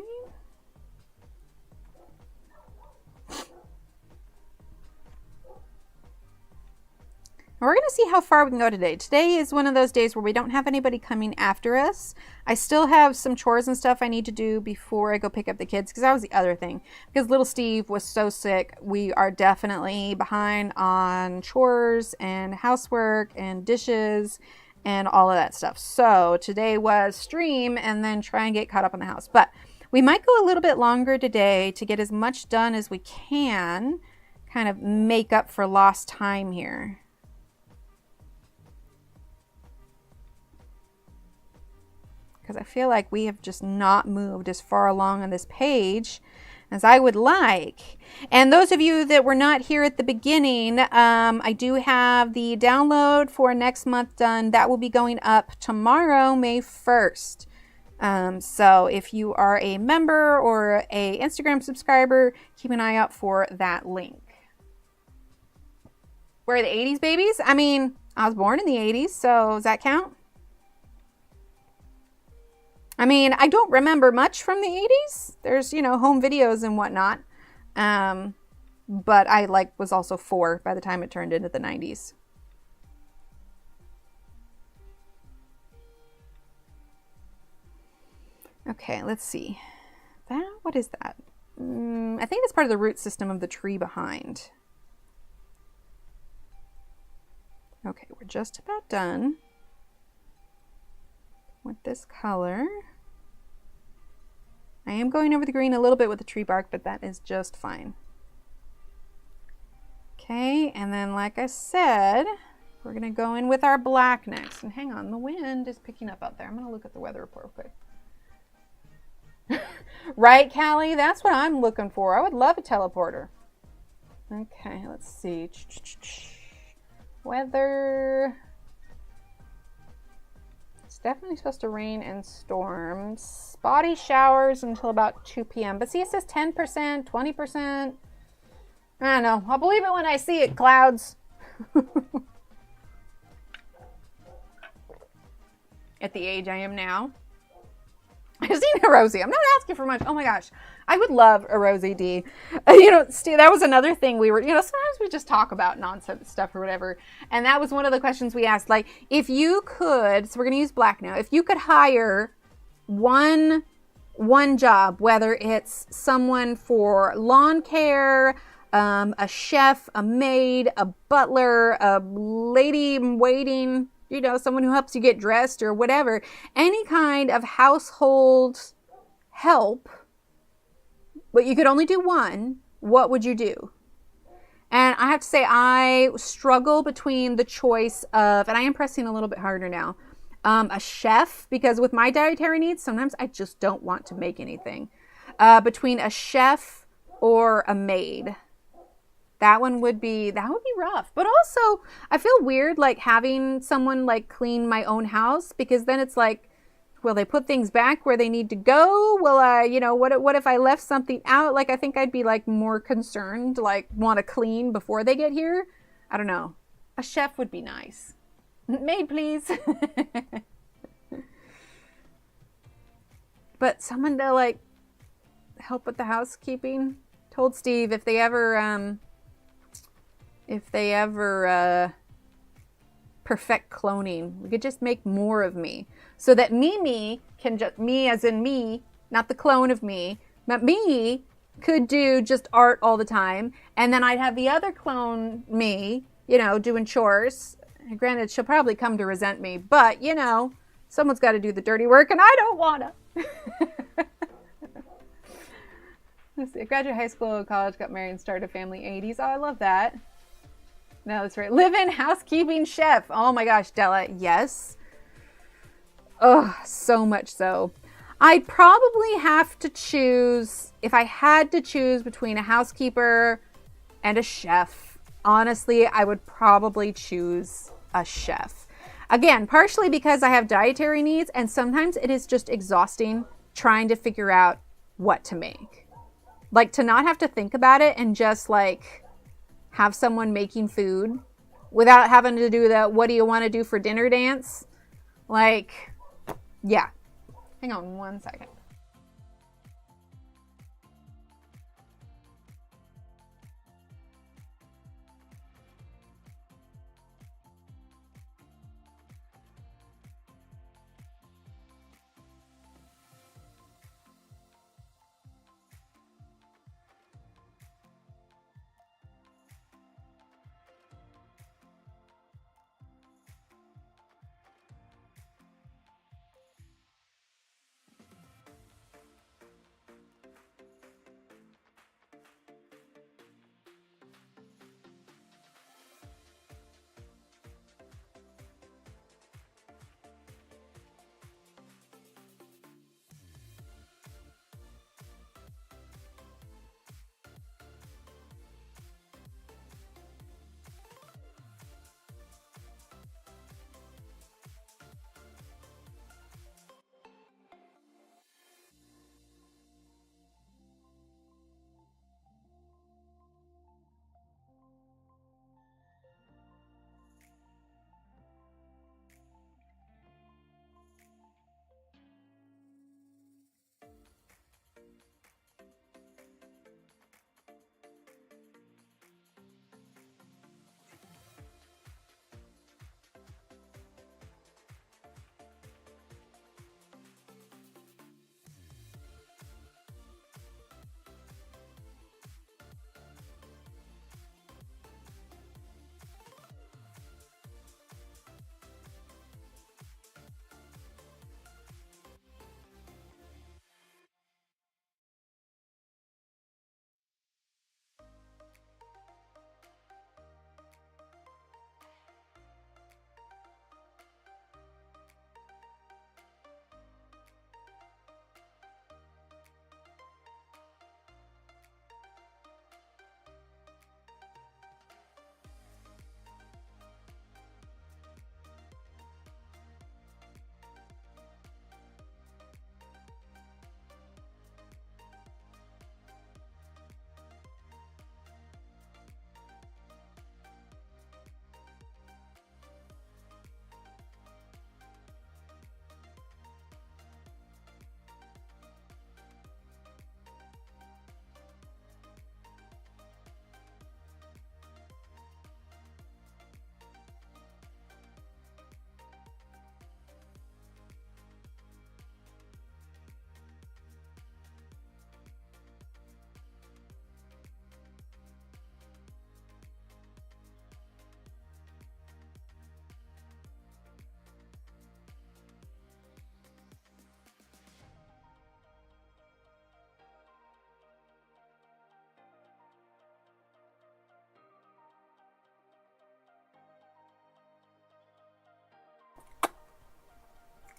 We're going to see how far we can go today. Today is one of those days where we don't have anybody coming after us. I still have some chores and stuff I need to do before I go pick up the kids, because that was the other thing. Because little Steve was so sick, we are definitely behind on chores and housework and dishes and all of that stuff. So today was stream and then try and get caught up on the house. But we might go a little bit longer today to get as much done as we can, kind of make up for lost time here. Because I feel like we have just not moved as far along on this page as I would like. And those of you that were not here at the beginning, I do have the download for next month done. That will be going up tomorrow, May 1st. So if you are a member or a Instagram subscriber, keep an eye out for that link. Where are the 80s babies? I mean, I was born in the 80s, so does that count? I mean, I don't remember much from the 80s. There's, you know, home videos and whatnot. But I was also 4 by the time it turned into the 90s. Okay, let's see. What is that? I think it's part of the root system of the tree behind. Okay, we're just about done with this color. I am going over the green a little bit with the tree bark, but that is just fine. Okay, and then like I said, we're gonna go in with our black next. And hang on, the wind is picking up out there. I'm gonna look at the weather report real quick. Right, Callie? That's what I'm looking for. I would love a teleporter. Okay, let's see. Weather. It's definitely supposed to rain and storm. Spotty showers until about 2 p.m. But see, it says 10%, 20%. I don't know. I'll believe it when I see it, clouds. At the age I am now. I've seen a Rosie. I'm not asking for much. Oh my gosh. I would love a Rosie D. You know, Steve, that was another thing we were, you know, sometimes we just talk about nonsense stuff or whatever. And that was one of the questions we asked. Like, if you could, so we're going to use black now. If you could hire one job, whether it's someone for lawn care, a chef, a maid, a butler, a lady in waiting, you know, someone who helps you get dressed or whatever, any kind of household help, but you could only do one, what would you do? And I have to say, I struggle between the choice of, and I am pressing a little bit harder now, a chef, because with my dietary needs, sometimes I just don't want to make anything. Between a chef or a maid. That would be rough. But also, I feel weird like having someone like clean my own house, because then it's like, will they put things back where they need to go? Will I, you know, what if I left something out? Like, I think I'd be like more concerned, like want to clean before they get here. I don't know. A chef would be nice. Maid, please. But someone to like help with the housekeeping. Told Steve if they ever perfect cloning, we could just make more of me, so that me can just, me as in me, not the clone of me, but me could do just art all the time, and then I'd have the other clone me, you know, doing chores. Granted, she'll probably come to resent me, but you know, someone's got to do the dirty work, and I don't wanna. Let's see. I graduated high school, college, got married, and started a family. 80s. Oh, I love that. No, that's right. Live-in housekeeping chef. Oh my gosh, Della. Yes. Oh, so much so. I'd probably have to choose, if I had to choose between a housekeeper and a chef, honestly, I would probably choose a chef. Again, partially because I have dietary needs, and sometimes it is just exhausting trying to figure out what to make. Like, to not have to think about it and just like have someone making food without having to do that what do you want to do for dinner dance. Like, yeah. Hang on one second.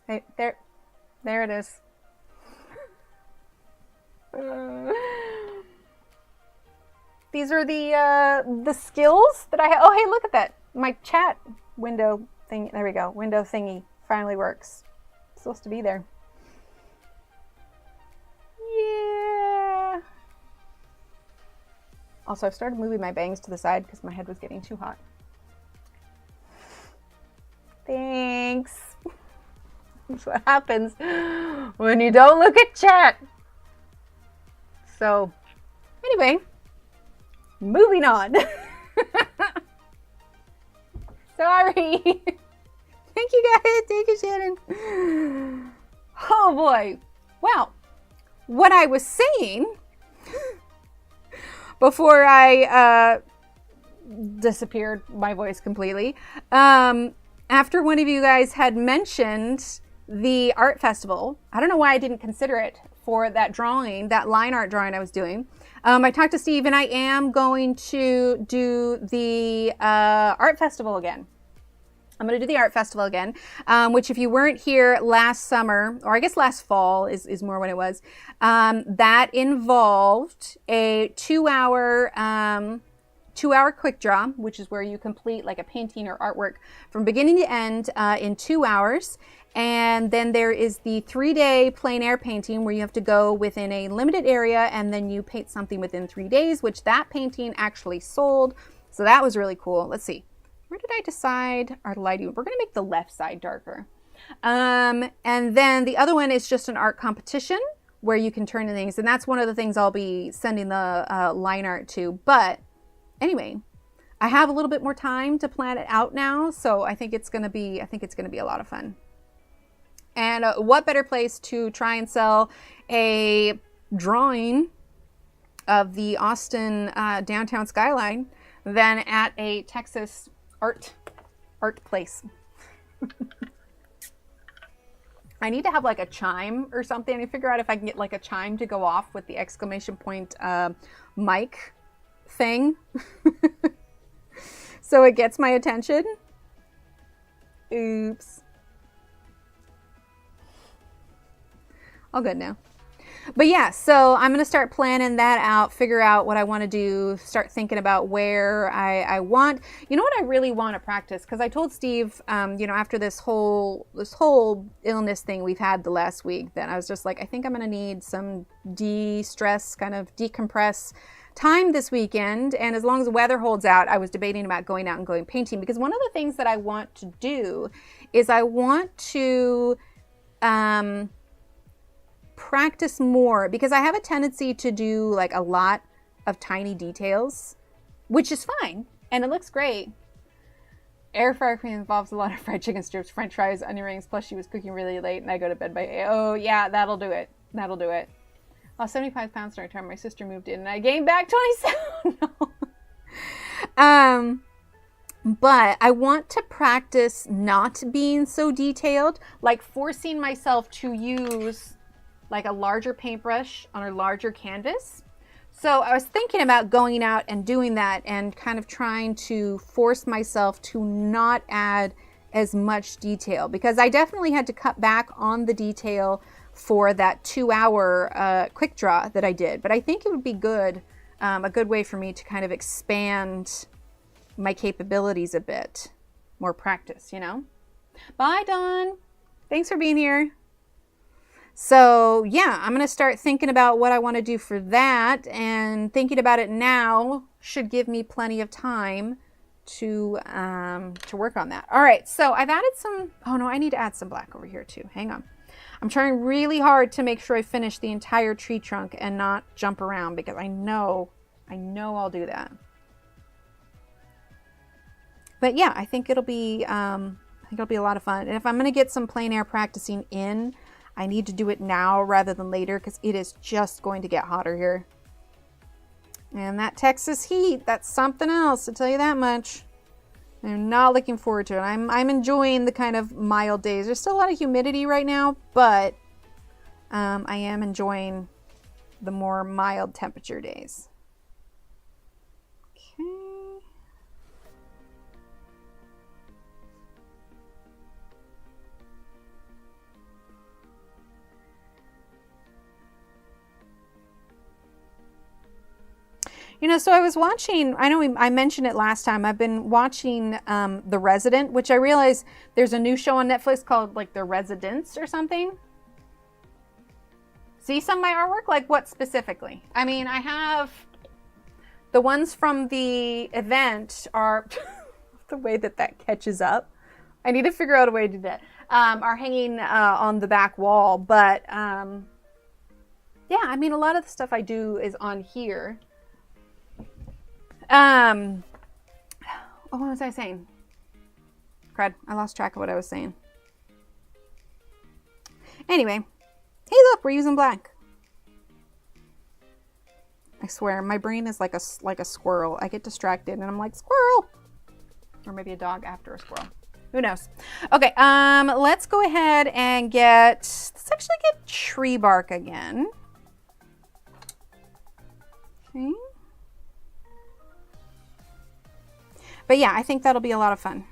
Hey, there it is. These are the skills that I have. Oh, hey, look at that. My chat window thing. There we go. Window thingy finally works. It's supposed to be there. Yeah. Also, I've started moving my bangs to the side because my head was getting too hot. Thanks. That's what happens when you don't look at chat. So, anyway, moving on. Sorry. Thank you guys. Thank you, Shannon. Oh boy. Well, what I was saying before I disappeared my voice completely, after one of you guys had mentioned the art festival, I don't know why I didn't consider it for that drawing, that line art drawing I was doing. I talked to Steve and I am going to do the art festival again. I'm going to do the art festival again, which if you weren't here last summer, or I guess last fall is more when it was, that involved a 2-hour quick draw, which is where you complete like a painting or artwork from beginning to end in 2 hours. And then there is the 3-day plein air painting where you have to go within a limited area and then you paint something within 3 days, which that painting actually sold. So that was really cool. Let's see. Where did I decide our lighting? We're going to make the left side darker. And then the other one is just an art competition where you can turn in things. And that's one of the things I'll be sending the line art to. But anyway, I have a little bit more time to plan it out now. So I think it's going to be a lot of fun. And what better place to try and sell a drawing of the Austin downtown skyline than at a Texas art place. I need to have like a chime or something. I need to figure out if I can get like a chime to go off with the exclamation point mic thing. So it gets my attention. Oops. All good now. But yeah, so I'm going to start planning that out, figure out what I want to do, start thinking about where I want. You know what I really want to practice? Because I told Steve, after this whole illness thing we've had the last week, that I was just like, I think I'm going to need some de-stress, kind of decompress time this weekend. And as long as the weather holds out, I was debating about going out and going painting. Because one of the things that I want to do is I want to practice more, because I have a tendency to do like a lot of tiny details, which is fine and it looks great. Air fryer cooking involves a lot of fried chicken strips, french fries, onion rings, plus she was cooking really late and I go to bed by 8. Oh yeah, that'll do it. Lost 75 pounds during the time my sister moved in and I gained back 27. No. But I want to practice not being so detailed, like forcing myself to use like a larger paintbrush on a larger canvas. So I was thinking about going out and doing that and kind of trying to force myself to not add as much detail, because I definitely had to cut back on the detail for that 2-hour quick draw that I did. But I think it would be good, a good way for me to kind of expand my capabilities a bit. More practice, you know? Bye, Dawn. Thanks for being here. So yeah, I'm going to start thinking about what I want to do for that, and thinking about it now should give me plenty of time to work on that. All right, so I've added some, oh no, I need to add some black over here too. Hang on. I'm trying really hard to make sure I finish the entire tree trunk and not jump around, because I know I'll do that. But yeah, I think it'll be a lot of fun. And if I'm going to get some plein air practicing in, I need to do it now rather than later, because it is just going to get hotter here. And that Texas heat, that's something else, I'll tell you that much. I'm not looking forward to it. I'm enjoying the kind of mild days. There's still a lot of humidity right now, but I am enjoying the more mild temperature days. Okay. You know, so I was watching, I know I mentioned it last time, I've been watching The Resident, which I realize there's a new show on Netflix called like The Residents or something. See some of my artwork? Like what specifically? I mean, I have the ones from the event are the way that catches up. I need to figure out a way to do that. Are hanging on the back wall, but yeah, I mean, a lot of the stuff I do is on here. What was I saying? Crud, I lost track of what I was saying. Anyway, hey, look, we're using black. I swear, my brain is like a squirrel. I get distracted and I'm like, squirrel! Or maybe a dog after a squirrel. Who knows? Okay, let's go ahead and let's actually get tree bark again. Okay. But yeah, I think that'll be a lot of fun.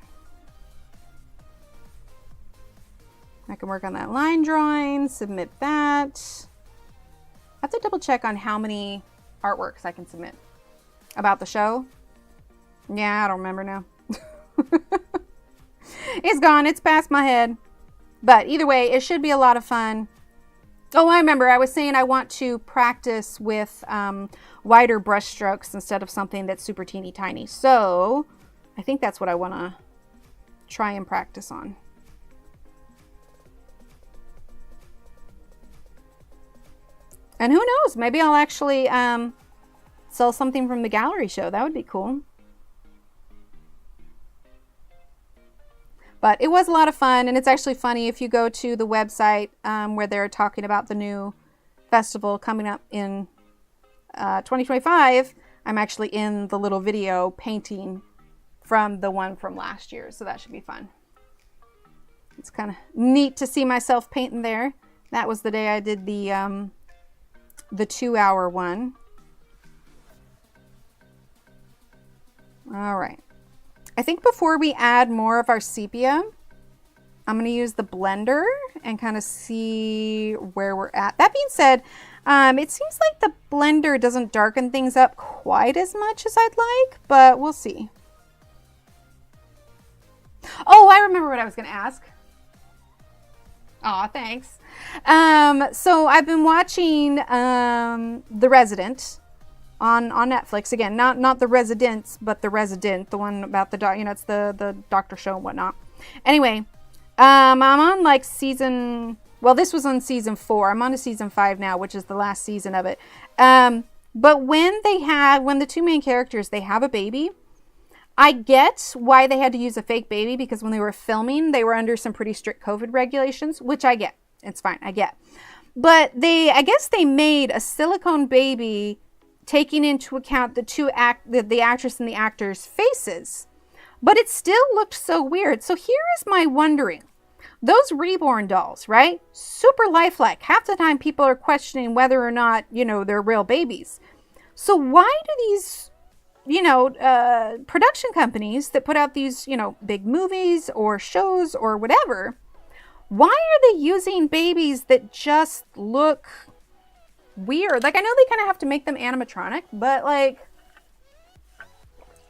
I can work on that line drawing, submit that. I have to double check on how many artworks I can submit. About the show? Yeah, I don't remember now. It's gone. It's past my head. But either way, it should be a lot of fun. Oh, I remember. I was saying I want to practice with wider brush strokes instead of something that's super teeny tiny. So I think that's what I want to try and practice on. And who knows? Maybe I'll actually sell something from the gallery show. That would be cool. But it was a lot of fun, and it's actually funny if you go to the website where they're talking about the new festival coming up in 2025. I'm actually in the little video painting from the one from last year, so that should be fun. It's kind of neat to see myself painting there. That was the day I did the 2-hour one. All right. I think before we add more of our sepia, I'm going to use the blender and kind of see where we're at. That being said, it seems like the blender doesn't darken things up quite as much as I'd like, but we'll see. Oh, I remember what I was going to ask. Aw, thanks. So I've been watching The Resident on Netflix. Again, not The Residents, but The Resident, the one about the doc, you know, it's the doctor show and whatnot. Anyway, I'm on like well, this was on season 4. I'm on to season 5 now, which is the last season of it. But when the two main characters, they have a baby, I get why they had to use a fake baby, because when they were filming, they were under some pretty strict COVID regulations, which I get. It's fine, I get. But I guess they made a silicone baby taking into account the actress and the actor's faces. But it still looked so weird. So here is my wondering. Those reborn dolls, right? Super lifelike. Half the time people are questioning whether or not, you know, they're real babies. So why do these, you know, production companies that put out these, you know, big movies or shows or whatever, why are they using babies that just look weird? Like, I know they kind of have to make them animatronic, but like,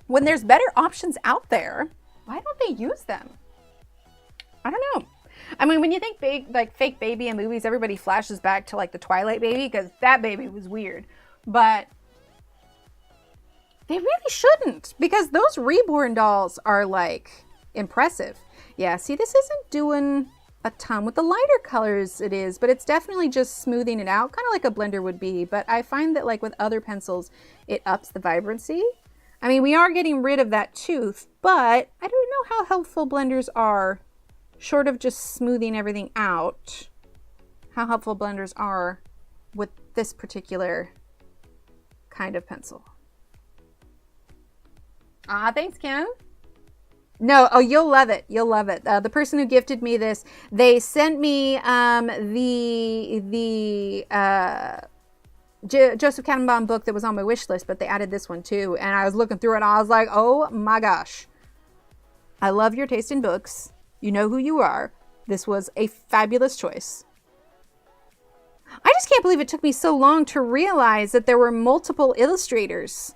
when there's better options out there, why don't they use them? I don't know. I mean, when you think fake baby in movies, everybody flashes back to like the Twilight baby, because that baby was weird. But they really shouldn't, because those reborn dolls are like impressive. Yeah, see, this isn't doing a ton with the lighter colors. It is, but it's definitely just smoothing it out, kind of like a blender would be. But I find that like with other pencils, it ups the vibrancy. I mean, we are getting rid of that tooth, but I don't know how helpful blenders are, short of just smoothing everything out, how helpful blenders are with this particular kind of pencil. Ah, thanks, Kim. No, oh, you'll love it. You'll love it. The person who gifted me this, they sent me Joseph Catimbang book that was on my wish list, but they added this one too. And I was looking through it and I was like, oh my gosh. I love your taste in books. You know who you are. This was a fabulous choice. I just can't believe it took me so long to realize that there were multiple illustrators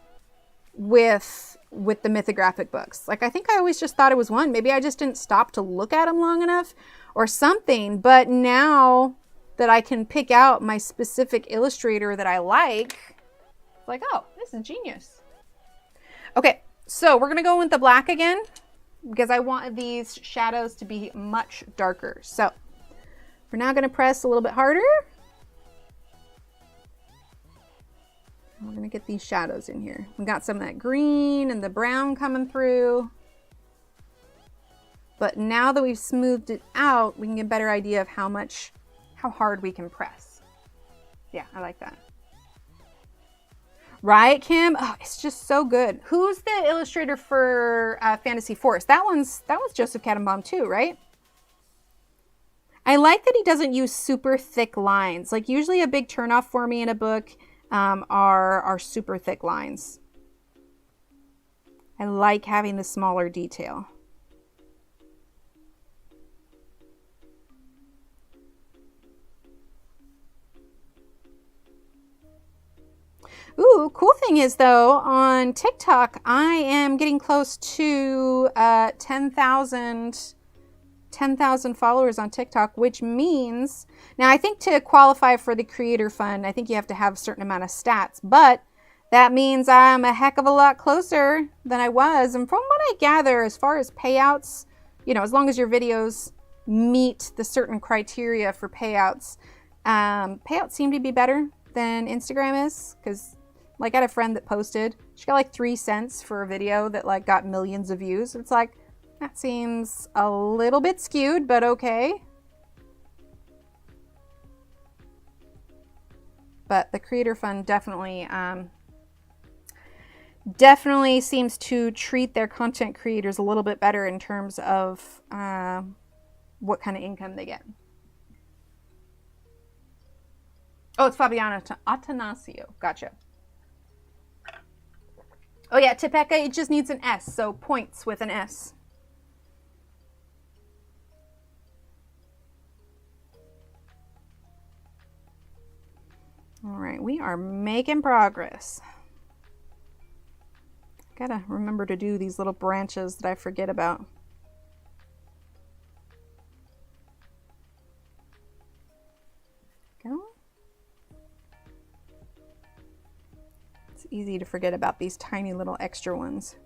with the Mythographic books. Like, I think I always just thought it was one. Maybe I just didn't stop to look at them long enough or something. But now that I can pick out my specific illustrator that I like, it's like, oh, this is genius. Okay, so we're going to go with the black again because I want these shadows to be much darker. So we're now going to press a little bit harder. We're going to get these shadows in here. We got some of that green and the brown coming through. But now that we've smoothed it out, we can get a better idea of how hard we can press. Yeah, I like that. Right, Kim? Oh, it's just so good. Who's the illustrator for Fantasy Forest? That was Joseph Catimbang too, right? I like that he doesn't use super thick lines. Like, usually a big turnoff for me in a book are super thick lines. I like having the smaller detail. Ooh, cool thing is though, on TikTok, I am getting close to 10,000 followers on TikTok, which means, now I think to qualify for the Creator Fund, I think you have to have a certain amount of stats, but that means I'm a heck of a lot closer than I was. And from what I gather, as far as payouts, you know, as long as your videos meet the certain criteria for payouts, payouts seem to be better than Instagram is, because like, I had a friend that posted, she got like 3 cents for a video that like got millions of views. It's like, that seems a little bit skewed, but okay. But the Creator Fund definitely seems to treat their content creators a little bit better in terms of what kind of income they get. Oh, it's Fabiana Atanasio. Gotcha. Oh yeah, Topeka, it just needs an S, so points with an S. All right, we are making progress. Gotta remember to do these little branches that I forget about. Go. It's easy to forget about these tiny little extra ones.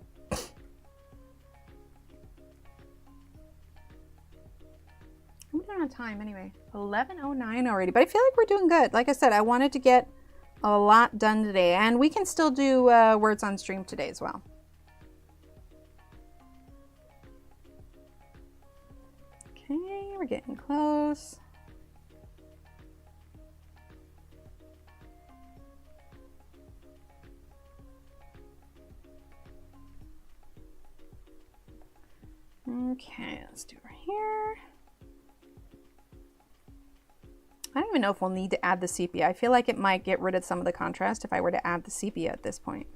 I'm doing on time anyway. 11:09 already, but I feel like we're doing good. Like I said, I wanted to get a lot done today, and we can still do words on stream today as well. Okay, we're getting close. Okay, let's do it here. I don't even know if we'll need to add the sepia. I feel like it might get rid of some of the contrast if I were to add the sepia at this point.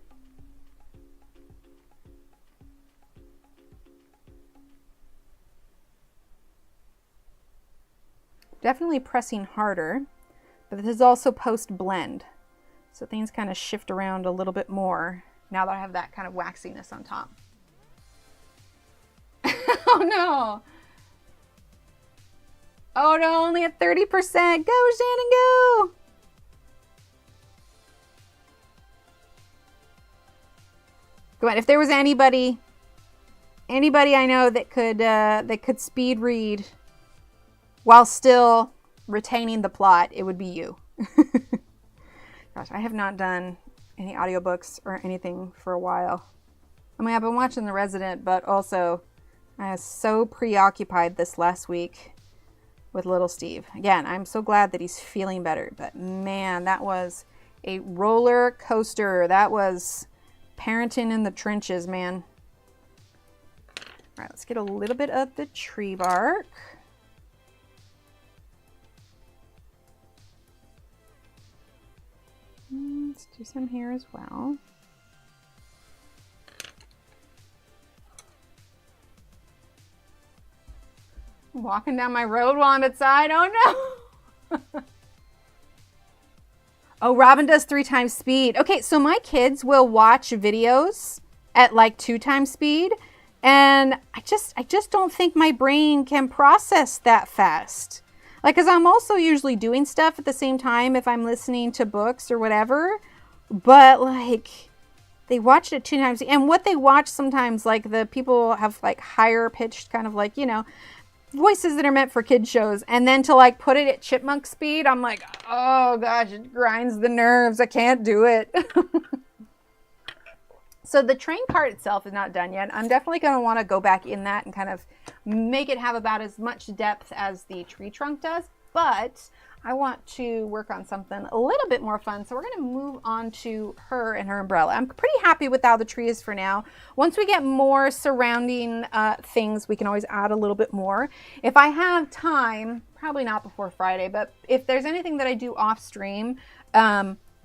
Definitely pressing harder, but this is also post blend. So things kind of shift around a little bit more now that I have that kind of waxiness on top. Oh no. Oh no, only at 30%. Go, Shannon, go. Go on. If there was anybody I know that could speed read while still retaining the plot, it would be you. Gosh, I have not done any audiobooks or anything for a while. I mean, I've been watching The Resident, but also I was so preoccupied this last week with little Steve. Again, I'm so glad that he's feeling better, but man, that was a roller coaster. That was parenting in the trenches, man. All right, let's get a little bit of the tree bark. Let's do some here as well. Walking down my road while I'm outside. Oh no! Oh, Robin does 3 times speed. Okay, so my kids will watch videos at like 2 times speed, and I just don't think my brain can process that fast. Like, because I'm also usually doing stuff at the same time if I'm listening to books or whatever, but like they watch it 2 times, and what they watch sometimes, like the people have like higher pitched kind of like, you know, voices that are meant for kids shows, and then to like put it at chipmunk speed, I'm like, oh gosh, it grinds the nerves. I can't do it. So the train part itself is not done yet. I'm definitely going to want to go back in that and kind of make it have about as much depth as the tree trunk does, but I want to work on something a little bit more fun. So we're going to move on to her and her umbrella. I'm pretty happy with how the tree is for now. Once we get more surrounding things, we can always add a little bit more. If I have time, probably not before Friday, but if there's anything that I do off stream,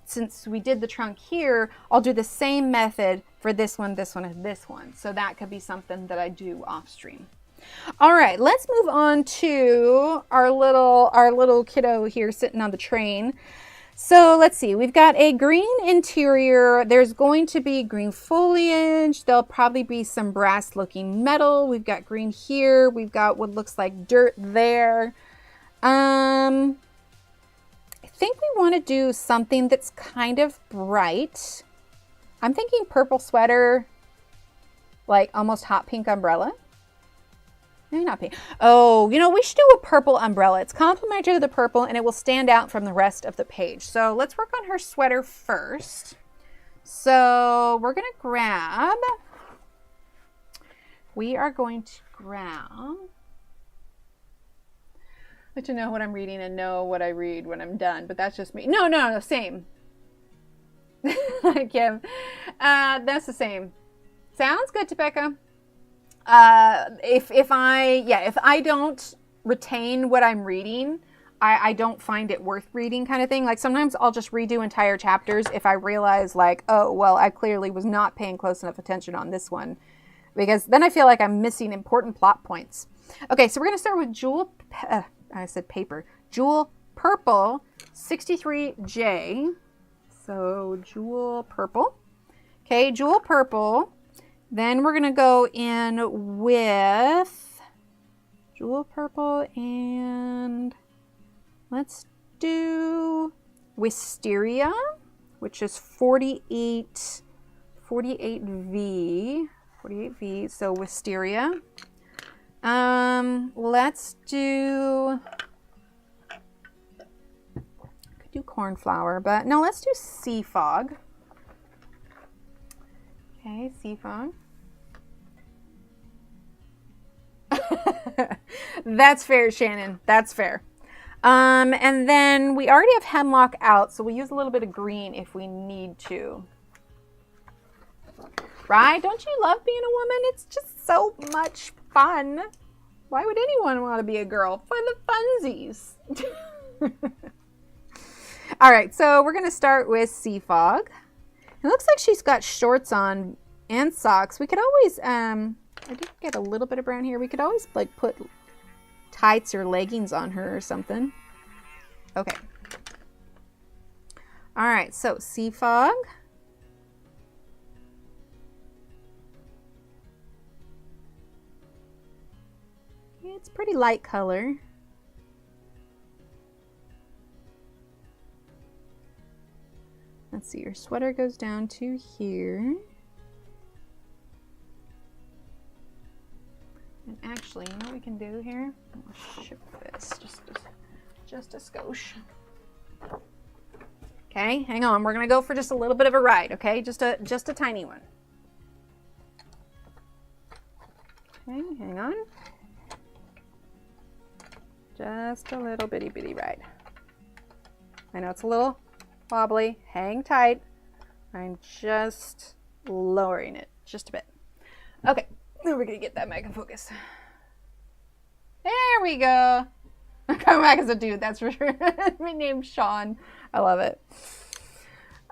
since we did the trunk here, I'll do the same method for this one, and this one. So that could be something that I do off stream. All right, let's move on to our little kiddo here sitting on the train. So let's see, we've got a green interior. There's going to be green foliage. There'll probably be some brass looking metal. We've got green here. We've got what looks like dirt there. I think we want to do something that's kind of bright. I'm thinking purple sweater, like almost hot pink umbrella. Maybe not pink. Oh, you know, we should do a purple umbrella. It's complementary to the purple and it will stand out from the rest of the page. So let's work on her sweater first. So we are going to grab, let you know what I'm reading and know what I read when I'm done, but that's just me. No, same. Kim, that's the same. Sounds good, Topeka. If I don't retain what I'm reading, I don't find it worth reading, kind of thing. Like sometimes I'll just redo entire chapters if I realize like, oh, well, I clearly was not paying close enough attention on this one, because then I feel like I'm missing important plot points. Okay, so we're going to start with Jewel Purple 63J. So Jewel Purple. Okay, Jewel Purple. Then we're going to go in with Jewel Purple, and let's do Wisteria, which is 48V. So Wisteria. Let's do, could do Cornflower, but no, let's do Sea Fog. Okay, Sea Fog. That's fair, Shannon. That's fair. And then we already have Hemlock out, so we'll use a little bit of green if we need to. Right? Don't you love being a woman? It's just so much fun. Why would anyone want to be a girl? For the funsies. All right, so we're going to start with Sea Fog. It looks like she's got shorts on and socks. We could always, I did get a little bit of brown here. We could always like put tights or leggings on her or something. Okay. All right, so Sea Fog. It's pretty light color. Let's see, your sweater goes down to here. And actually, you know what we can do here? I'll ship this just a skosh. Okay, hang on. We're gonna go for just a little bit of a ride, okay? Just a tiny one. Okay, hang on. Just a little bitty ride. I know it's a little wobbly. Hang tight. I'm just lowering it just a bit. Okay, now we're gonna get that back in focus. There we go. I'm coming back as a dude, that's for sure. My name's Sean. I love it.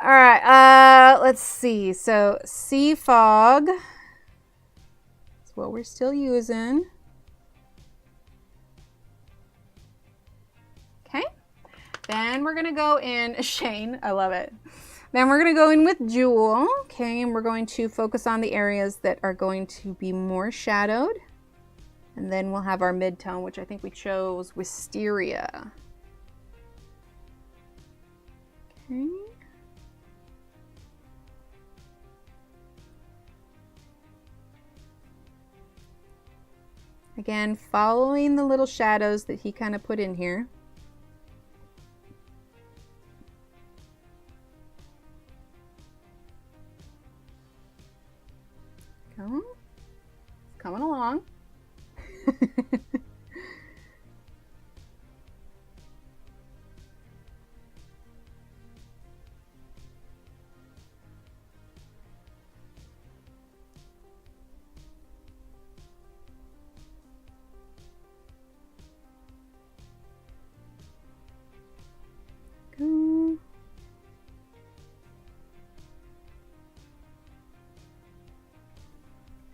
All right, let's see. So Sea Fog is what we're still using. Then we're gonna go in, Shane, I love it. Then we're gonna go in with Jewel, okay, and we're going to focus on the areas that are going to be more shadowed. And then we'll have our mid-tone, which I think we chose Wisteria. Okay. Again, following the little shadows that he kind of put in here. Come on. It's coming along. Go.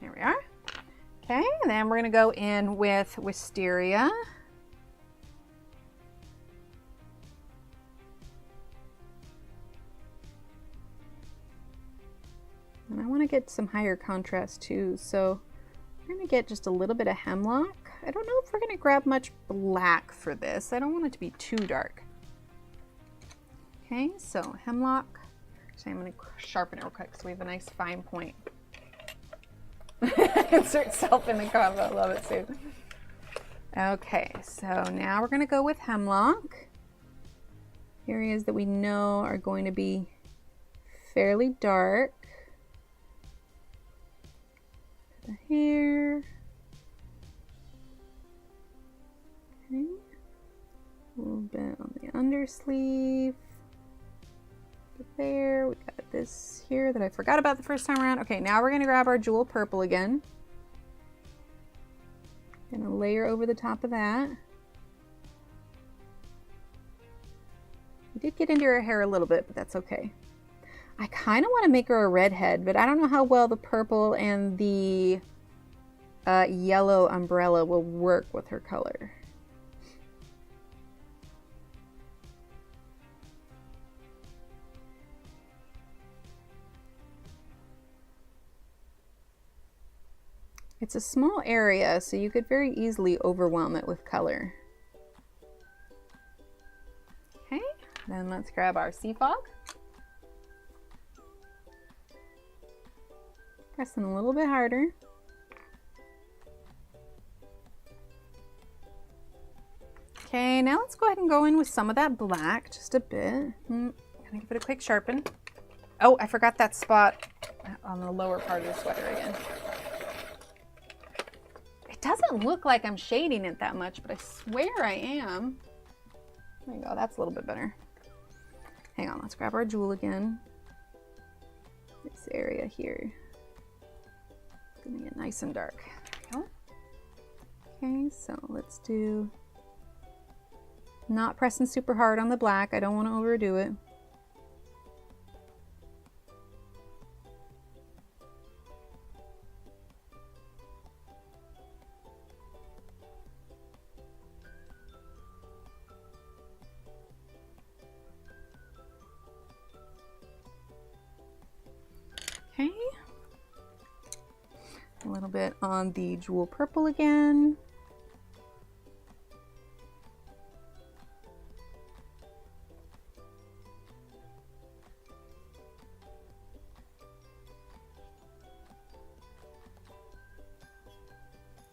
There we are. Okay, and then we're going to go in with Wisteria. And I want to get some higher contrast too, so we're going to get just a little bit of Hemlock. I don't know if we're going to grab much black for this. I don't want it to be too dark. Okay, so Hemlock. Actually, I'm going to sharpen it real quick so we have a nice fine point. Insert self in the combo. I love it too. Okay, so now we're going to go with Hemlock. Areas that we know are going to be fairly dark. The hair. Okay. A little bit on the undersleeve. There, we got this here that I forgot about the first time around. Okay, now we're going to grab our Jewel Purple again. Gonna layer over the top of that. We did get into her hair a little bit, but that's okay. I kind of want to make her a redhead, but I don't know how well the purple and the yellow umbrella will work with her color. It's a small area, so you could very easily overwhelm it with color. Okay, then let's grab our Sea Fog. Pressing a little bit harder. Okay, now let's go ahead and go in with some of that black, just a bit. Gonna give it a quick sharpen. Oh, I forgot that spot on the lower part of the sweater again. It doesn't look like I'm shading it that much, but I swear I am. There you go, that's a little bit better. Hang on, let's grab our Jewel again. This area here. It's gonna get nice and dark. There we go. Okay, so let's do, not pressing super hard on the black. I don't want to overdo it. Okay, a little bit on the Jewel Purple again.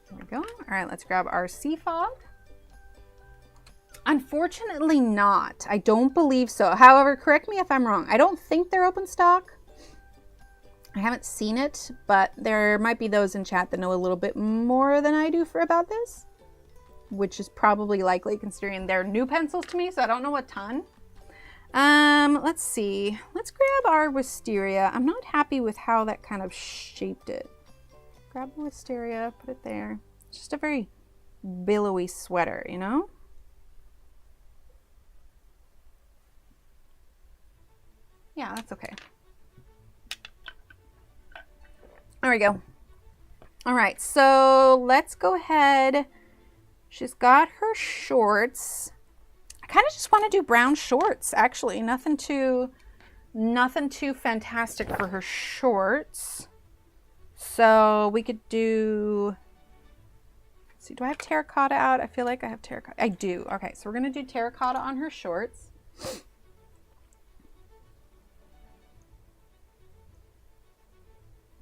There we go. All right, let's grab our Sea Fog. Unfortunately not. I don't believe so. However, correct me if I'm wrong. I don't think they're open stock. I haven't seen it, but there might be those in chat that know a little bit more than I do about this, which is probably likely considering they're new pencils to me, so I don't know a ton. Let's see. Let's grab our Wisteria. I'm not happy with how that kind of shaped it. Grab the Wisteria, put it there. It's just a very billowy sweater, you know? Yeah, that's okay. There we go. All right, so let's go ahead. She's got her shorts. I kind of just want to do brown shorts, actually. Nothing too fantastic for her shorts. So we could do, let's see, do I have terracotta out? I feel like I have terracotta. I do. Okay, so we're going to do terracotta on her shorts.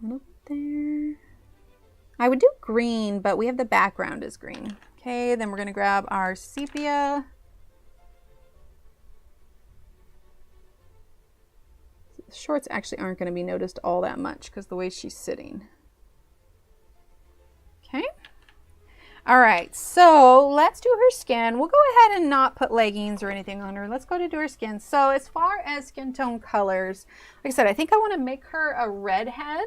Up there. I would do green, but we have the background is green. Okay, then we're going to grab our sepia. The shorts actually aren't going to be noticed all that much because the way she's sitting. Okay. All right, so let's do her skin. We'll go ahead and not put leggings or anything on her. Let's go to do her skin. So as far as skin tone colors, like I said, I think I want to make her a redhead.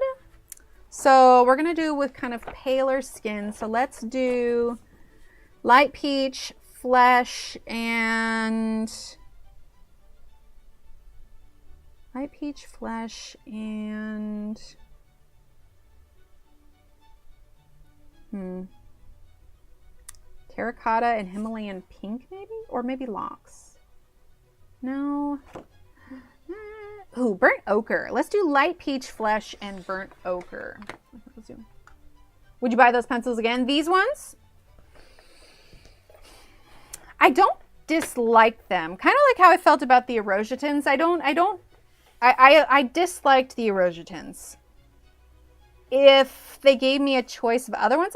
So we're going to do with kind of paler skin. So let's do light peach, flesh, and light peach, flesh, and terracotta and Himalayan pink, maybe? Or maybe locks. No. Ooh, burnt ochre. Let's do light peach, flesh, and burnt ochre. Would you buy those pencils again? These ones? I don't dislike them. Kind of like how I felt about the Erositins. I disliked the Erositins. If they gave me a choice of other ones,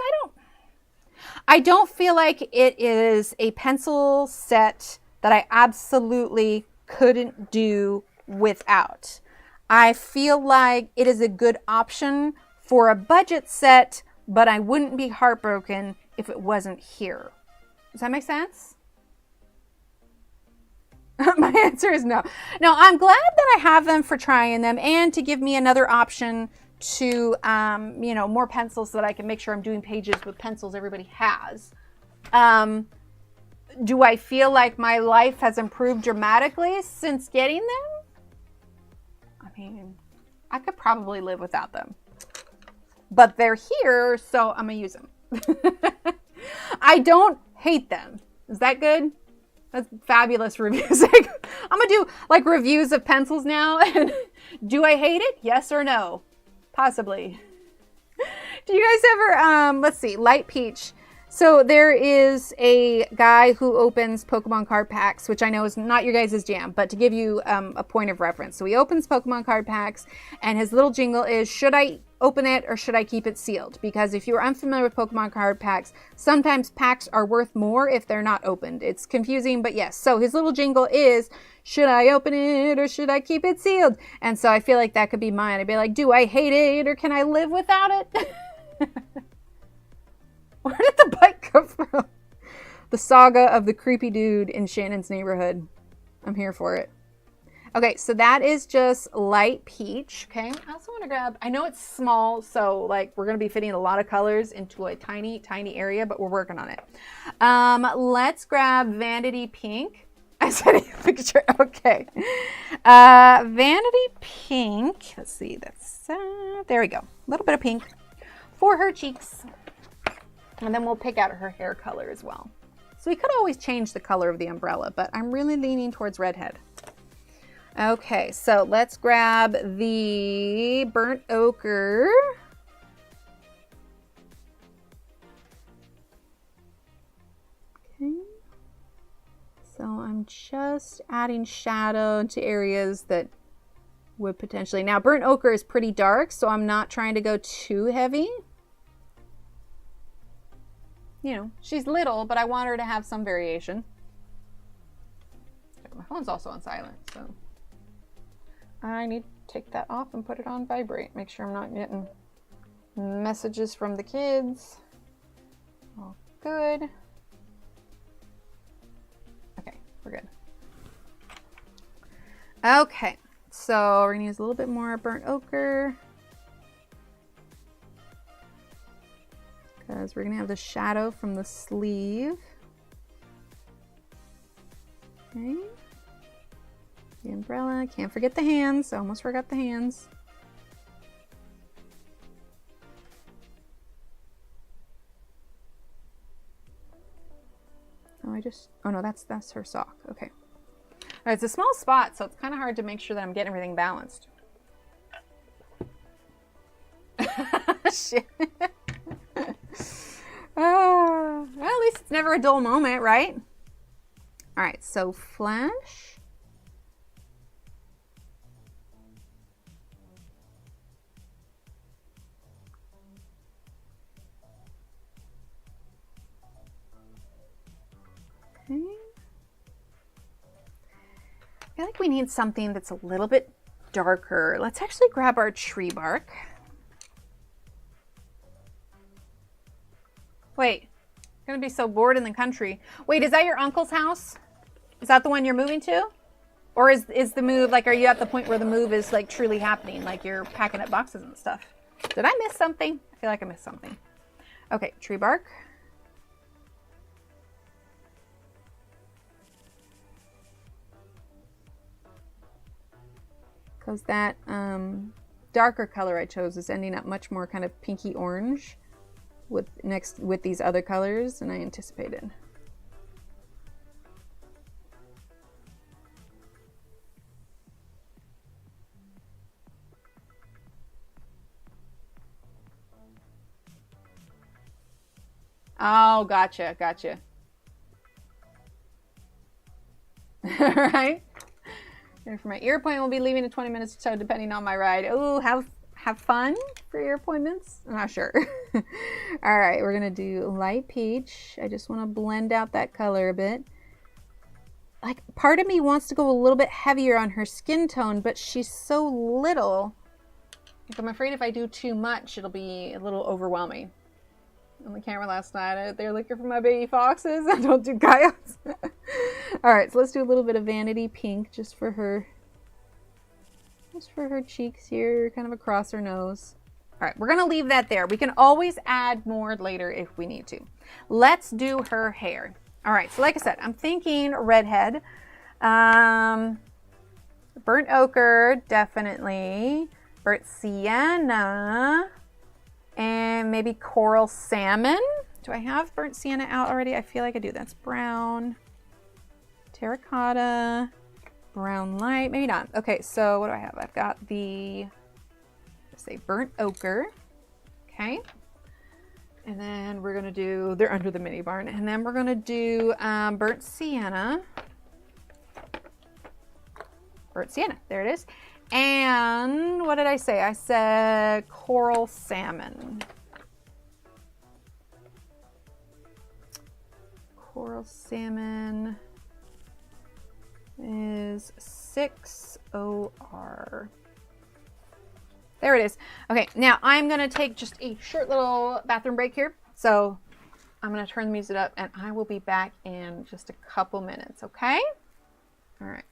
I don't feel like it is a pencil set that I absolutely couldn't do without. I feel like it is a good option for a budget set, but I wouldn't be heartbroken if it wasn't here. Does that make sense? My answer is no. No, I'm glad that I have them for trying them and to give me another option to, you know, more pencils so that I can make sure I'm doing pages with pencils everybody has. Do I feel like my life has improved dramatically since getting them? I mean, I could probably live without them. But they're here, so I'm going to use them. I don't hate them. Is that good? That's fabulous reviews. I'm going to do like reviews of pencils now. And do I hate it? Yes or no? Possibly. Do you guys ever, let's see, light peach. So there is a guy who opens Pokemon card packs, which I know is not your guys' jam, but to give you a point of reference. So he opens Pokemon card packs and his little jingle is, should I open it or should I keep it sealed? Because if you're unfamiliar with Pokemon card packs, sometimes packs are worth more if they're not opened. It's confusing, but yes. So his little jingle is, should I open it or should I keep it sealed? And so I feel like that could be mine. I'd be like, do I hate it or can I live without it? Where did the bike come from? The saga of the creepy dude in Shannon's neighborhood. I'm here for it. Okay, so that is just light peach. Okay, I also want to grab, I know it's small, so like we're going to be fitting a lot of colors into a tiny, tiny area, but we're working on it. Let's grab Vanity Pink. I said a picture. Okay. Vanity Pink. Let's see. That's, there we go. A little bit of pink for her cheeks. And then we'll pick out her hair color as well. So we could always change the color of the umbrella, but I'm really leaning towards redhead. Okay, so let's grab the burnt ochre. Okay. So I'm just adding shadow to areas that would potentially... Now, burnt ochre is pretty dark, so I'm not trying to go too heavy. You know, she's little, but I want her to have some variation. My phone's also on silent, so I need to take that off and put it on vibrate. Make sure I'm not getting messages from the kids. All good. Okay, we're good. Okay, so we're gonna use a little bit more burnt ochre. Because we're going to have the shadow from the sleeve. Okay. The umbrella. Can't forget the hands. I almost forgot the hands. Oh, I I just, oh no, that's her sock. Okay. All right, it's a small spot, so it's kind of hard to make sure that I'm getting everything balanced. Shit. Well, at least it's never a dull moment, right? All right, so flash. Okay. I feel like we need something that's a little bit darker. Let's actually grab our tree bark. Wait, I'm gonna be so bored in the country. Wait, is that your uncle's house? Is that the one you're moving to? Or is the move, like, are you at the point where the move is like truly happening? Like you're packing up boxes and stuff. Did I miss something? I feel like I missed something. Okay, tree bark. Because that darker color I chose is ending up much more kind of pinky orange with these other colors than I anticipated. Oh, gotcha, gotcha. All right. And for my ear appointment, we'll be leaving in 20 minutes or so, depending on my ride. Oh, have fun for your appointments? I'm not sure. All right, we're gonna do light peach. I just want to blend out that color a bit. Like, part of me wants to go a little bit heavier on her skin tone, but she's so little. Like, I'm afraid if I do too much, it'll be a little overwhelming. On the camera last night, out there looking for my baby foxes. I don't do coyotes. All right, so let's do a little bit of vanity pink just for her cheeks here, kind of across her nose. All right, we're gonna leave that there. We can always add more later if we need to. Let's do her hair. All right, so like I said, I'm thinking redhead, burnt ochre, definitely, burnt sienna, and maybe coral salmon. Do I have burnt sienna out already? I feel like I do. That's brown, terracotta, brown light, maybe not. Okay, so what do I have? I've got the, let's say, burnt ochre. Okay. And then we're gonna do, they're under the mini barn. And then we're gonna do burnt sienna. Burnt sienna, there it is. And what did I say? I said coral salmon. Coral salmon is 6OR. There it is. Okay, now I'm gonna take just a short little bathroom break here. So I'm gonna turn the music up and I will be back in just a couple minutes, okay? All right.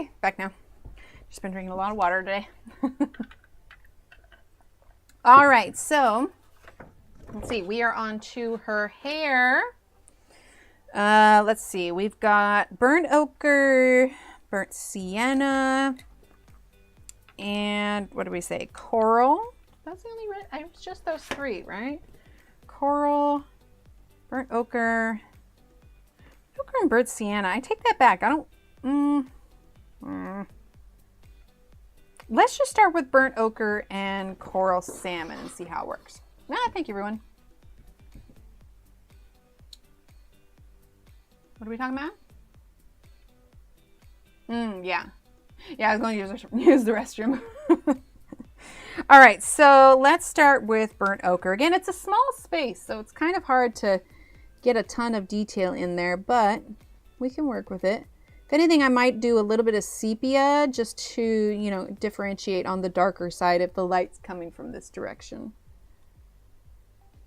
Okay, back now. Just been drinking a lot of water today. All right, so let's see. We are on to her hair. Let's see. We've got burnt ochre, burnt sienna, and what do we say? Coral. That's the only red. It's just those three, right? Coral, burnt ochre, and burnt sienna. I take that back. I don't. Let's just start with burnt ochre and coral salmon and see how it works. Thank you, everyone. What are we talking about? Yeah. Yeah, I was going to use the restroom. All right, so let's start with burnt ochre. Again, it's a small space, so it's kind of hard to get a ton of detail in there, but we can work with it. If anything, I might do a little bit of sepia just to, you know, differentiate on the darker side if the light's coming from this direction.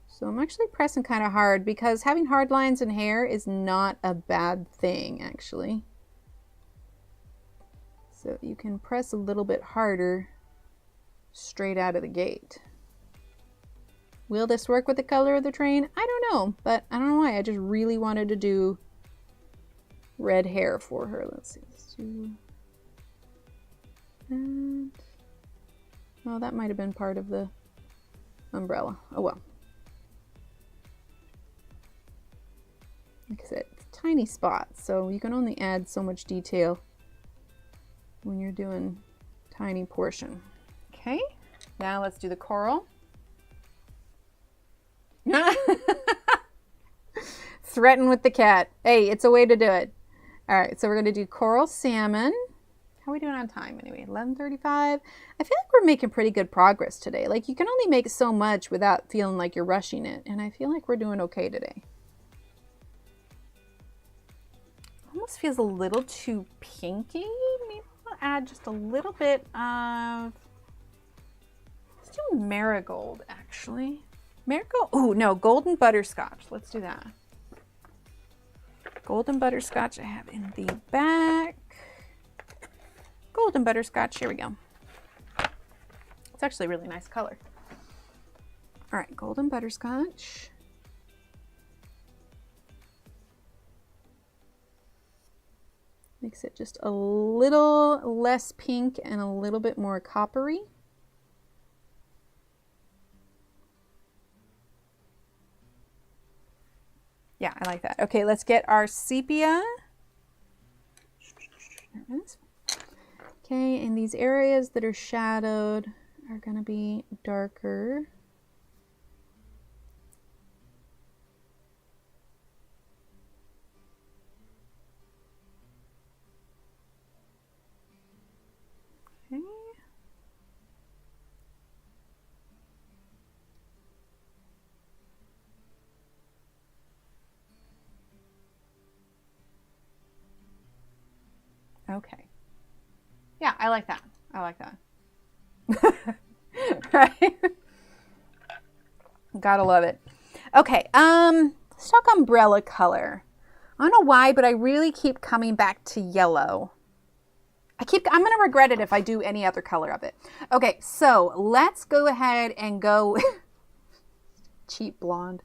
So I'm actually pressing kind of hard because having hard lines in hair is not a bad thing, actually. So you can press a little bit harder straight out of the gate. Will this work with the color of the train? I don't know, but I don't know why. I just really wanted to do red hair for her. Let's see. Let's do that. Oh, that might have been part of the umbrella. Oh well. Like I said, it's tiny spots, so you can only add so much detail when you're doing tiny portion. Okay, now let's do the coral. Threaten with the cat. Hey, it's a way to do it. All right, so we're going to do coral salmon. How are we doing on time anyway? 11:35. I feel like we're making pretty good progress today. Like, you can only make so much without feeling like you're rushing it, and I feel like we're doing okay today. Almost feels a little too pinky. Maybe I'll add just a little bit of, let's do marigold actually. Marigold, oh no, golden butterscotch. Let's do that. Golden butterscotch I have in the back. Golden butterscotch, here we go. It's actually a really nice color. All right, golden butterscotch. Makes it just a little less pink and a little bit more coppery. Yeah, I like that. Okay, let's get our sepia. There it is. Okay, and these areas that are shadowed are going to be darker. Okay. Yeah, I like that. I like that. Right? Gotta love it. Okay, let's talk umbrella color. I don't know why, but I really keep coming back to yellow. I'm gonna regret it if I do any other color of it. Okay, so let's go ahead and go cheap blonde.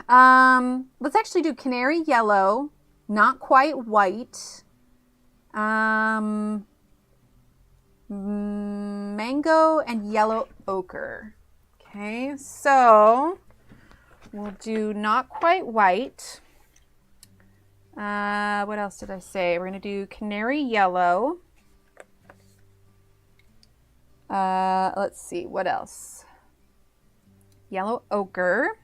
Let's actually do canary yellow, not quite white. Mango and yellow ochre. Okay, so we'll do not quite white. What else did I say? We're going to do canary yellow. Let's see, what else? Yellow ochre.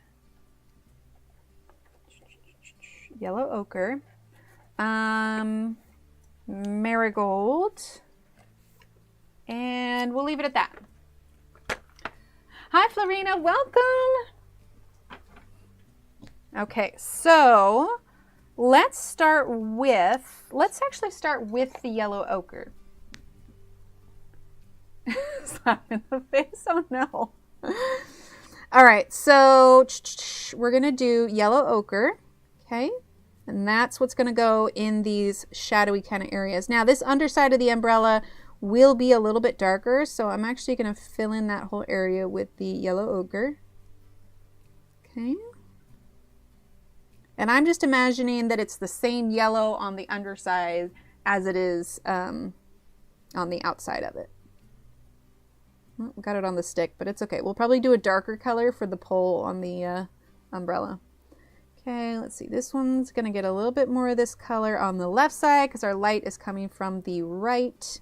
Yellow ochre. Marigold. And we'll leave it at that. Hi, Florina, welcome. Okay, so let's actually start with the yellow ochre. Slap in the face, oh no. All right, so we're gonna do yellow ochre, okay? And that's what's going to go in these shadowy kind of areas. Now this underside of the umbrella will be a little bit darker, so I'm actually going to fill in that whole area with the yellow ochre. Okay. And I'm just imagining that it's the same yellow on the underside as it is on the outside of it. Well, got it on the stick, but it's okay. We'll probably do a darker color for the pole on the umbrella. Okay, let's see. This one's going to get a little bit more of this color on the left side because our light is coming from the right.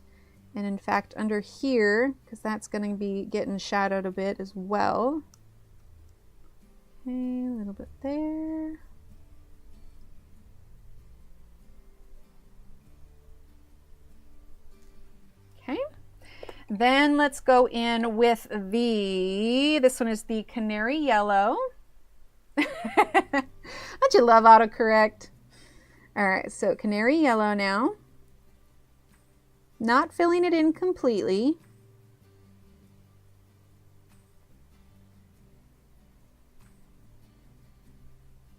And in fact, under here, because that's going to be getting shadowed a bit as well. Okay, a little bit there. Okay. Then let's go in with this one is the canary yellow. Don't you love autocorrect? All right, so canary yellow now. Not filling it in completely.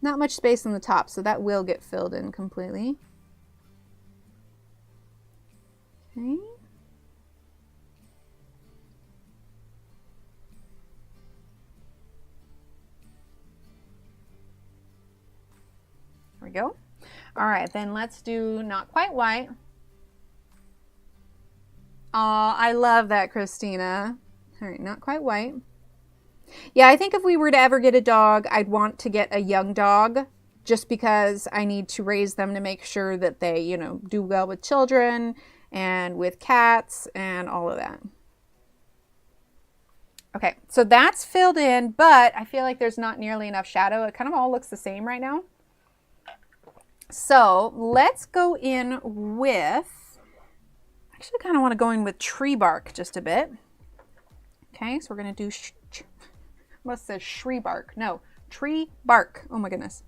Not much space on the top, so that will get filled in completely. Okay. There we go. All right, then let's do not quite white. Oh, I love that, Christina. All right, not quite white. Yeah, I think if we were to ever get a dog, I'd want to get a young dog just because I need to raise them to make sure that they, you know, do well with children and with cats and all of that. Okay, so that's filled in, but I feel like there's not nearly enough shadow. It kind of all looks the same right now. So let's go in with, actually kind of want to go in with tree bark just a bit. Okay, so we're going to do, must say tree bark. No, tree bark. Oh my goodness.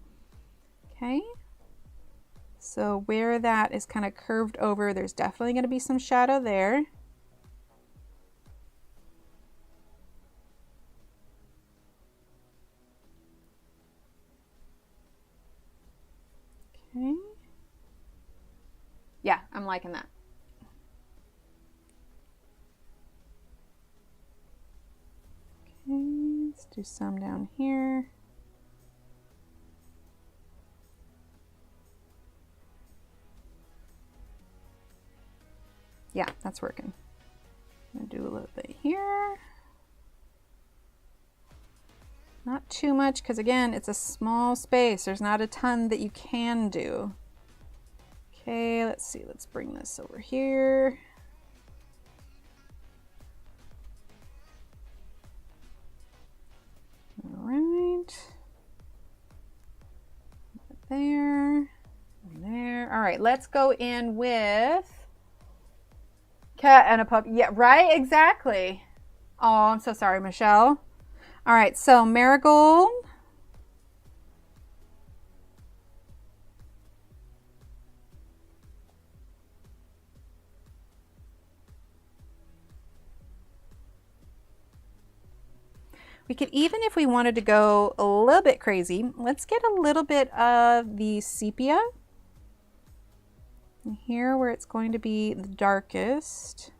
Okay. So where that is kind of curved over, there's definitely going to be some shadow there. Okay. Yeah, I'm liking that. Okay, let's do some down here. Yeah, that's working. I'm gonna do a little bit here. Not too much, because again, it's a small space. There's not a ton that you can do. Okay, let's see. Let's bring this over here. All right. There. And there. All right, let's go in with cat and a puppy. Yeah, right? Exactly. Oh, I'm so sorry, Michelle. All right, so marigold. We could, even if we wanted to go a little bit crazy, let's get a little bit of the sepia. And here where it's going to be the darkest.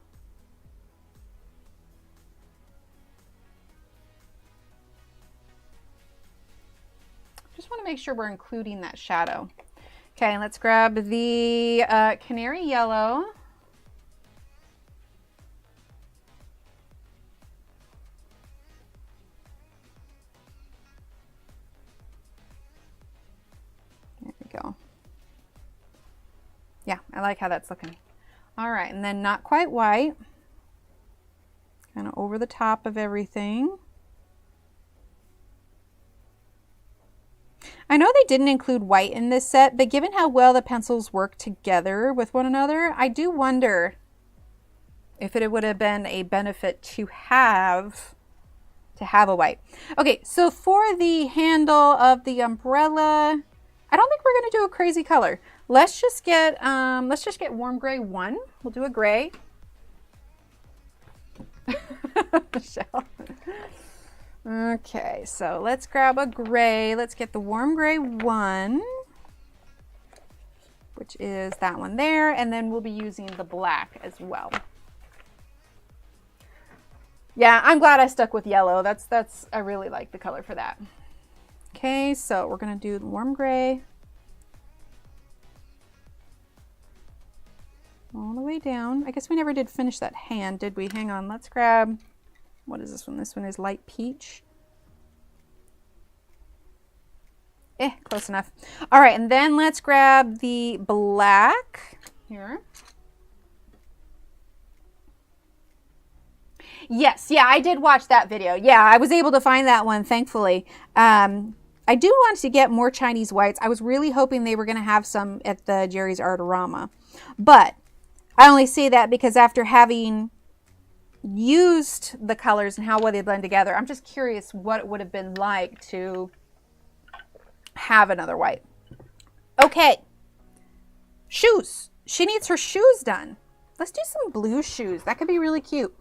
Just want to make sure we're including that shadow. Okay, let's grab the canary yellow. There we go. Yeah, I like how that's looking. All right, and then not quite white. Kind of over the top of everything. I know they didn't include white in this set, but given how well the pencils work together with one another, I do wonder if it would have been a benefit to have a white. Okay, so for the handle of the umbrella, I don't think we're going to do a crazy color. Let's just get warm gray 1. We'll do a gray. Michelle. Okay, so let's grab a gray. Let's get the warm gray 1. which is that one there. And then we'll be using the black as well. Yeah, I'm glad I stuck with yellow. I really like the color for that. Okay, so we're gonna do the warm gray. All the way down. I guess we never did finish that hand, did we? Hang on, let's grab, what is this one? This one is light peach. Close enough. All right, and then let's grab the black here. Yes, yeah, I did watch that video. Yeah, I was able to find that one, thankfully. I do want to get more Chinese whites. I was really hoping they were going to have some at the Jerry's Artorama. But I only say that because after having used the colors and how well they blend together, I'm just curious what it would have been like to have another white. Okay. Shoes. She needs her shoes done. Let's do some blue shoes. That could be really cute.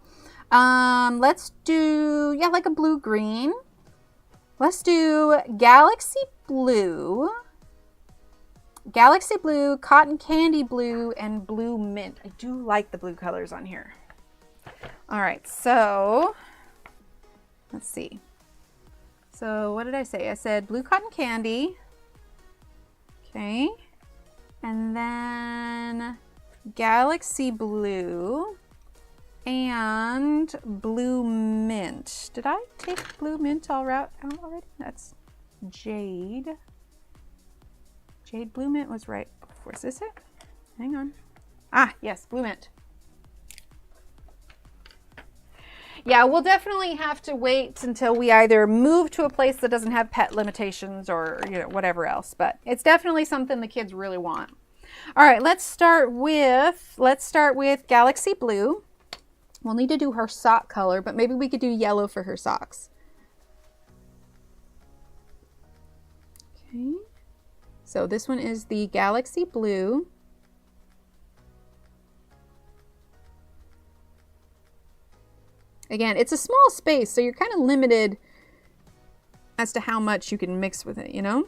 Let's do, yeah, like a blue-green. Let's do Galaxy Blue, Cotton Candy Blue, and Blue Mint. I do like the blue colors on here. All right, so let's see. So what did I say? I said blue cotton candy. Okay. And then Galaxy Blue and Blue Mint. Did I take Blue Mint out already? That's Jade. Jade Blue Mint was right before. Is this it? Hang on. Ah, yes, Blue Mint. Yeah, we'll definitely have to wait until we either move to a place that doesn't have pet limitations or, you know, whatever else. But it's definitely something the kids really want. All right, let's start with Galaxy Blue. We'll need to do her sock color, but maybe we could do yellow for her socks. Okay. So this one is the Galaxy Blue. Again, it's a small space, so you're kind of limited as to how much you can mix with it, you know?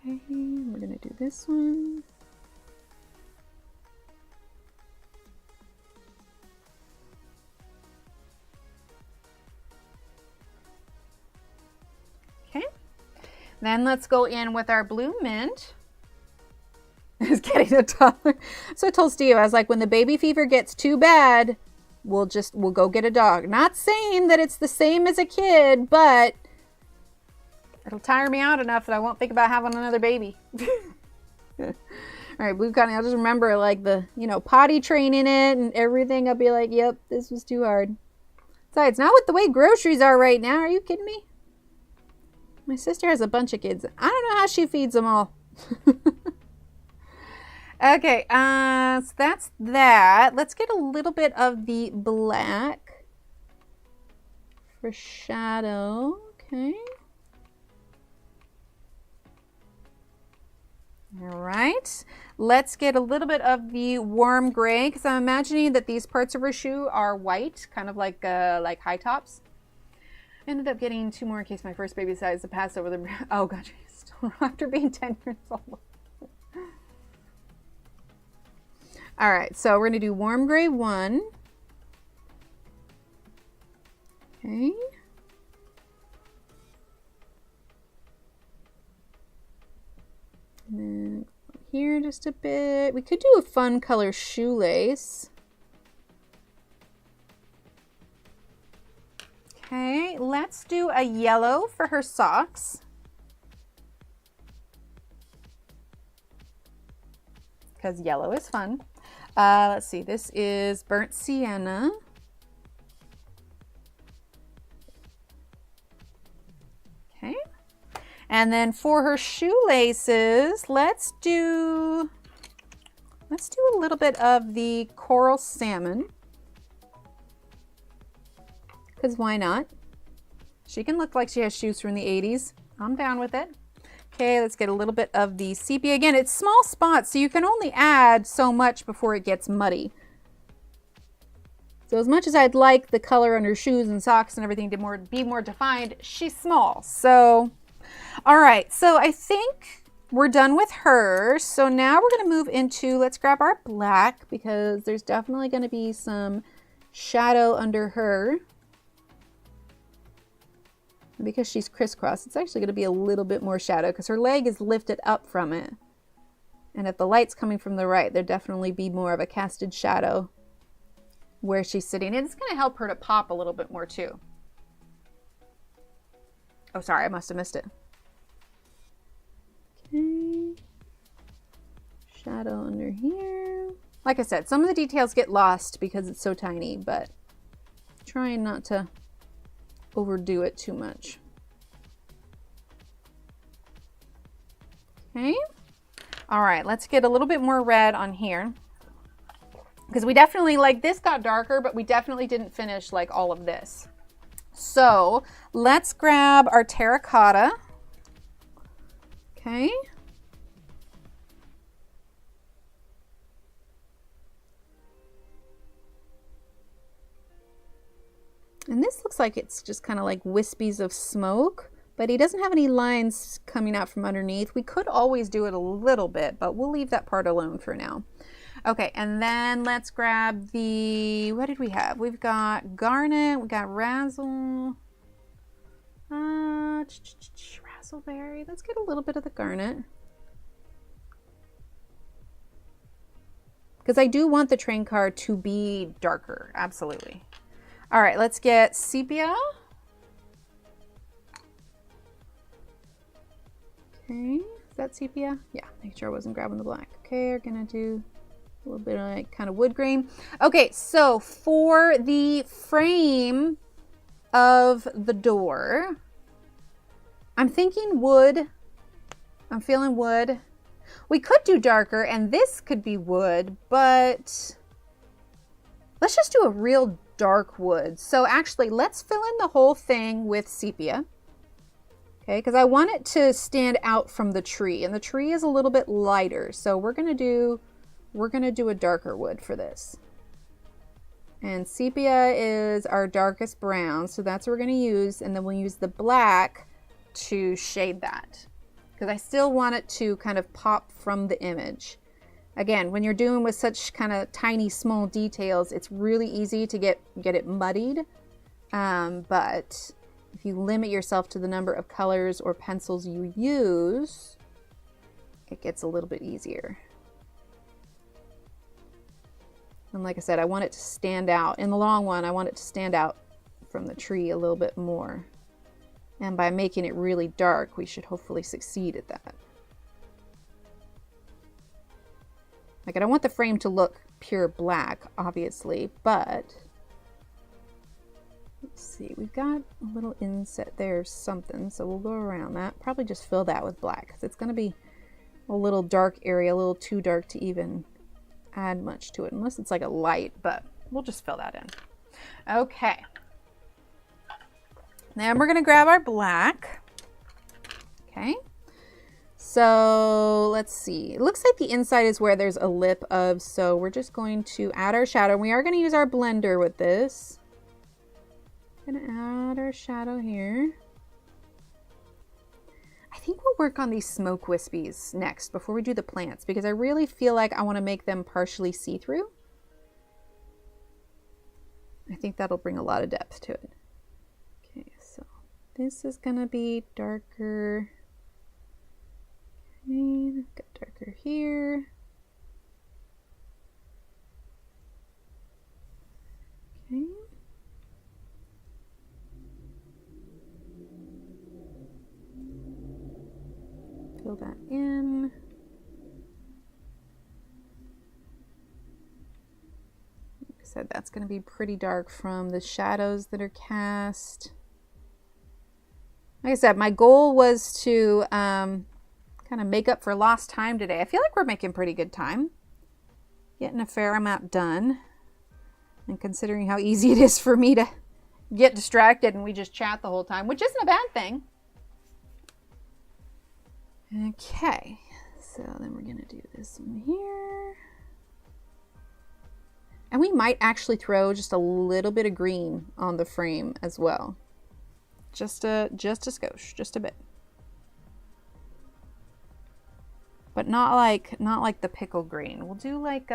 Okay, we're gonna do this one. Okay, then let's go in with our Blue Mint. Is getting a toddler. So I told Steve, I was like, when the baby fever gets too bad, we'll go get a dog. Not saying that it's the same as a kid, but it'll tire me out enough that I won't think about having another baby. All right, Blue Cotton, I'll just remember like the, you know, potty training it and everything. I'll be like, yep, this was too hard. Besides, not with the way groceries are right now. Are you kidding me? My sister has a bunch of kids. I don't know how she feeds them all. Okay, so that's that. Let's get a little bit of the black for shadow. Okay. All right. Let's get a little bit of the warm gray because I'm imagining that these parts of her shoe are white, kind of like high tops. I ended up getting 2 more in case my first baby decides to pass over the. Oh God, still after being 10 years old. All right, so we're going to do warm gray 1. Okay. And then here just a bit. We could do a fun color shoelace. Okay, let's do a yellow for her socks. Because yellow is fun. Let's see, this is Burnt Sienna. Okay. And then for her shoelaces, let's do a little bit of the Coral Salmon. Because why not? She can look like she has shoes from the 80s. I'm down with it. Okay, let's get a little bit of the sepia. Again, it's small spots, so you can only add so much before it gets muddy. So as much as I'd like the color on her shoes and socks and everything to be more defined, she's small. So, All right, so I think we're done with her. So now we're gonna move into, let's grab our black because there's definitely gonna be some shadow under her. And because she's crisscross, it's actually gonna be a little bit more shadow because her leg is lifted up from it. And if the light's coming from the right, there'd definitely be more of a casted shadow where she's sitting. And it's gonna help her to pop a little bit more too. Oh, sorry, I must have missed it. Okay. Shadow under here. Like I said, some of the details get lost because it's so tiny, but trying not to overdo it too much. Okay. All right, let's get a little bit more red on here. Because we definitely, like, this got darker, but we definitely didn't finish like all of this. So let's grab our terracotta. Okay. And this looks like it's just kind of like wispies of smoke, but he doesn't have any lines coming out from underneath. We could always do it a little bit, but we'll leave that part alone for now. Okay, and then let's grab the, what did we have? We've got garnet, we got razzle, razzleberry. Let's get a little bit of the garnet. Because I do want the train car to be darker, absolutely. All right, let's get sepia. Okay, is that sepia? Yeah, make sure I wasn't grabbing the black. Okay, we're gonna do a little bit of like kind of wood grain. Okay, so for the frame of the door, I'm thinking wood. I'm feeling wood. We could do darker and this could be wood, but let's just do a real dark wood. So actually, let's fill in the whole thing with sepia. Okay, because I want it to stand out from the tree, and the tree is a little bit lighter. So we're gonna do a darker wood for this. And sepia is our darkest brown, so that's what we're gonna use, and then we'll use the black to shade that. Because I still want it to kind of pop from the image. Again, when you're doing with such kind of tiny, small details, it's really easy to get it muddied. But if you limit yourself to the number of colors or pencils you use, it gets a little bit easier. And like I said, I want it to stand out. In the long one, I want it to stand out from the tree a little bit more. And by making it really dark, we should hopefully succeed at that. Like, I don't want the frame to look pure black, obviously, but let's see, we've got a little inset there, something, so we'll go around that. Probably just fill that with black, because it's going to be a little dark area, a little too dark to even add much to it, unless it's like a light, but we'll just fill that in. Okay. Then we're going to grab our black. Okay. So let's see. It looks like the inside is where there's a lip of, so we're just going to add our shadow. We are going to use our blender with this. Going to add our shadow here. I think we'll work on these smoke wispies next before we do the plants, because I really feel like I want to make them partially see-through. I think that'll bring a lot of depth to it. Okay, so this is going to be darker. Okay, got darker here. Okay. Fill that in. Like I said, that's going to be pretty dark from the shadows that are cast. Like I said, my goal was to kind of make up for lost time today. I feel like we're making pretty good time. Getting a fair amount done. And considering how easy it is for me to get distracted and we just chat the whole time, which isn't a bad thing. Okay, so then we're going to do this one here. And we might actually throw just a little bit of green on the frame as well. Just a skosh, just a bit. but not like the pickle green. We'll do like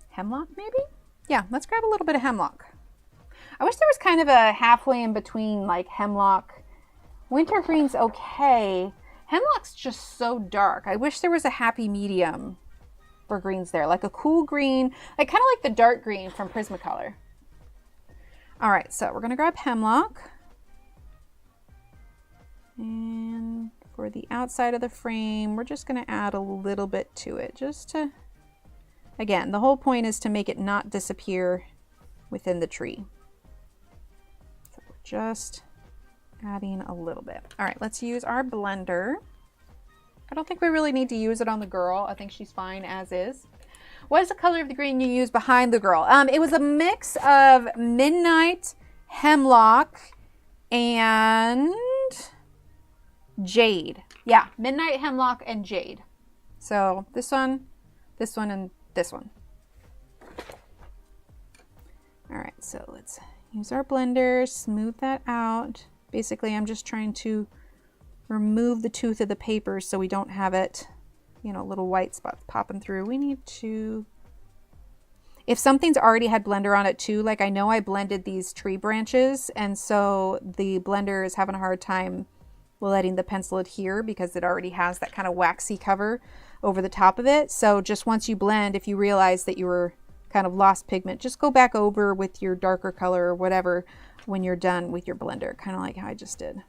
hemlock maybe? Yeah, let's grab a little bit of hemlock. I wish there was kind of a halfway in between, like hemlock. Wintergreen's okay. Hemlock's just so dark. I wish there was a happy medium for greens there, like a cool green, like kind of like the dark green from Prismacolor. All right, so we're gonna grab hemlock. And for the outside of the frame, we're just gonna add a little bit to it, just to, again, the whole point is to make it not disappear within the tree. So we're just adding a little bit. All right, let's use our blender. I don't think we really need to use it on the girl. I think she's fine as is. What is the color of the green you used behind the girl? It was a mix of midnight, hemlock, and jade. Yeah, midnight, hemlock, and jade. So this one, and this one. All right, so let's use our blender, smooth that out. Basically, I'm just trying to remove the tooth of the paper so we don't have it, you know, little white spots popping through. We need to, if something's already had blender on it too, like I know I blended these tree branches, and so the blender is having a hard time letting the pencil adhere because it already has that kind of waxy cover over the top of it. So just once you blend, if you realize that you were kind of lost pigment, just go back over with your darker color or whatever when you're done with your blender, kind of like how I just did.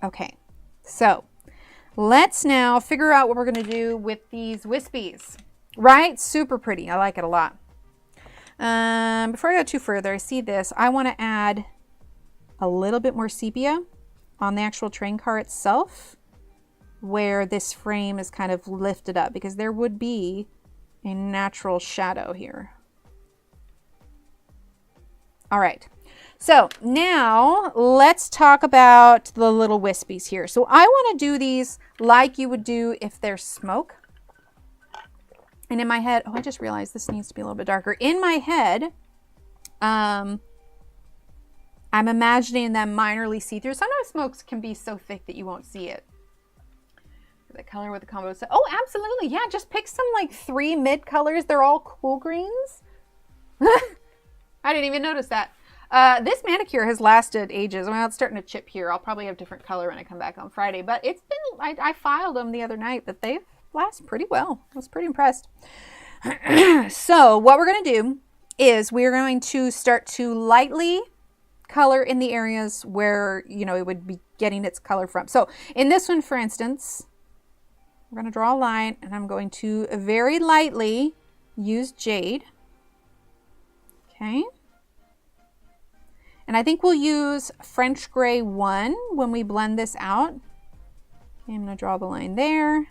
Okay, so let's now figure out what we're going to do with these wispies, right? Super pretty. I like it a lot. Before I go too further, I see this. I want to add a little bit more sepia on the actual train car itself where this frame is kind of lifted up, because there would be a natural shadow here. All right. So now let's talk about the little wispies here. So I want to do these like you would do if there's smoke. And in my head, oh, I just realized this needs to be a little bit darker. In my head, I'm imagining them minorly see-through. Sometimes smokes can be so thick that you won't see it. The color with the combo. So, oh, absolutely. Yeah, just pick some like 3 mid colors. They're all cool greens. I didn't even notice that. This manicure has lasted ages. Well, it's starting to chip here. I'll probably have different color when I come back on Friday, but it's been, I filed them the other night, but they've lasted pretty well. I was pretty impressed. So what we're going to do is we're going to start to lightly color in the areas where, you know, it would be getting its color from. So in this one, for instance, we're going to draw a line, and I'm going to very lightly use jade. Okay. And I think we'll use French Gray 1 when we blend this out. Okay, I'm going to draw the line there.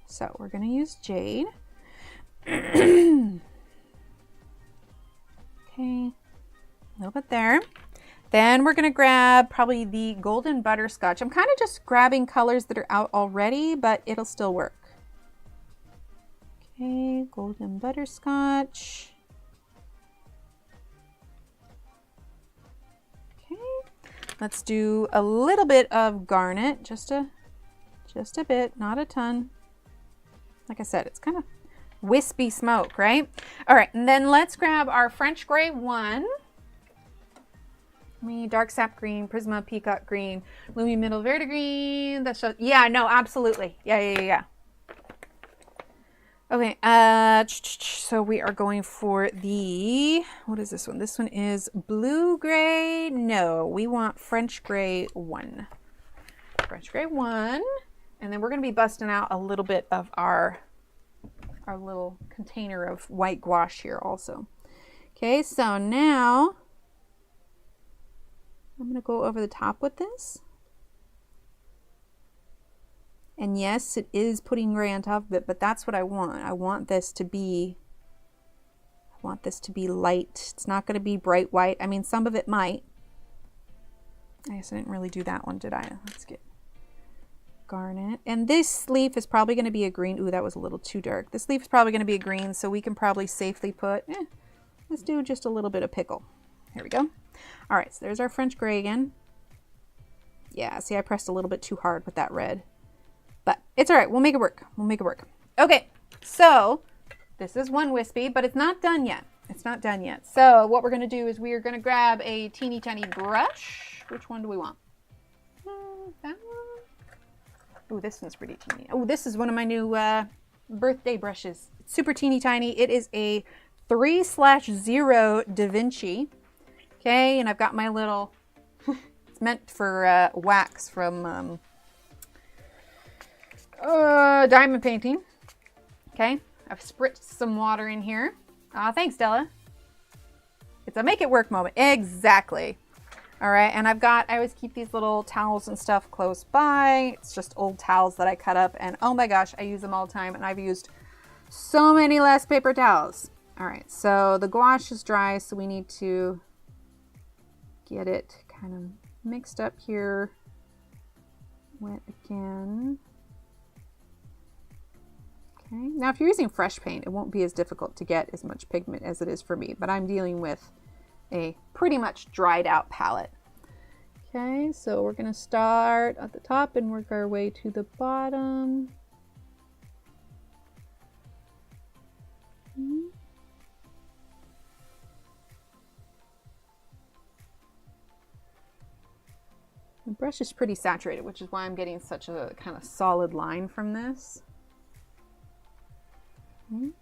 So we're going to use jade. Okay, a little bit there. Then we're going to grab probably the golden butterscotch. I'm kind of just grabbing colors that are out already, but it'll still work. Okay, golden butterscotch. Let's do a little bit of garnet, just a bit, not a ton. Like I said, it's kind of wispy smoke, right? All right, and then let's grab our French Gray 1. Dark Sap Green, Prisma Peacock Green, Lumi Middle Verde Green. That's just, yeah, no, absolutely. Yeah. Okay, so we are going for the, what is this one? This one is Blue Gray. No, we want French Gray 1. French Gray 1. And then we're going to be busting out a little bit of our little container of white gouache here also. Okay, so now I'm going to go over the top with this. And yes, it is putting gray on top of it, but that's what I want. I want this to be light. It's not going to be bright white. I mean, some of it might. I guess I didn't really do that one, did I? Let's get garnet. And this leaf is probably going to be a green. Ooh, that was a little too dark. This leaf is probably going to be a green, so we can probably safely put, let's do just a little bit of pickle. Here we go. All right, so there's our French gray again. Yeah, see, I pressed a little bit too hard with that red. But it's all right. We'll make it work. We'll make it work. Okay, so this is one wispy, but it's not done yet. It's not done yet. So what we're going to do is we are going to grab a teeny tiny brush. Which one do we want? That one. Oh, this one's pretty teeny. Oh, this is one of my new birthday brushes. It's super teeny tiny. It is a 3/0 Da Vinci. Okay, and I've got my little, it's meant for wax from diamond painting. Okay, I've spritzed some water in here. Thanks, Della. It's a make it work moment. Exactly. All right, and I always keep these little towels and stuff close by. It's just old towels that I cut up, and oh my gosh, I use them all the time, and I've used so many less paper towels. All right, so the gouache is dry, so we need to get it kind of mixed up here. Wet again. Okay, now if you're using fresh paint, it won't be as difficult to get as much pigment as it is for me, but I'm dealing with a pretty much dried out palette. Okay, so we're gonna start at the top and work our way to the bottom. The brush is pretty saturated, which is why I'm getting such a kind of solid line from this. And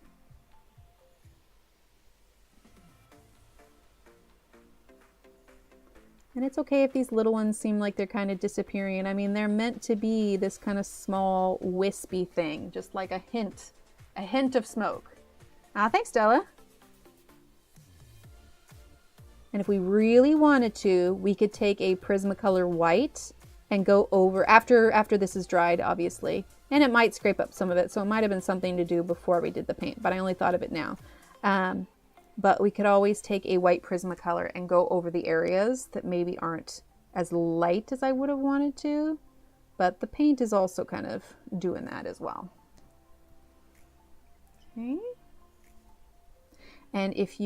it's okay if these little ones seem like they're kind of disappearing. I mean, they're meant to be this kind of small wispy thing, just like a hint of smoke. Thanks, Stella. And if we really wanted to, we could take a Prismacolor white and go over, after this is dried, obviously, and it might scrape up some of it, so it might have been something to do before we did the paint, but I only thought of it now. But we could always take a white Prismacolor and go over the areas that maybe aren't as light as I would have wanted to, but the paint is also kind of doing that as well. Okay. And if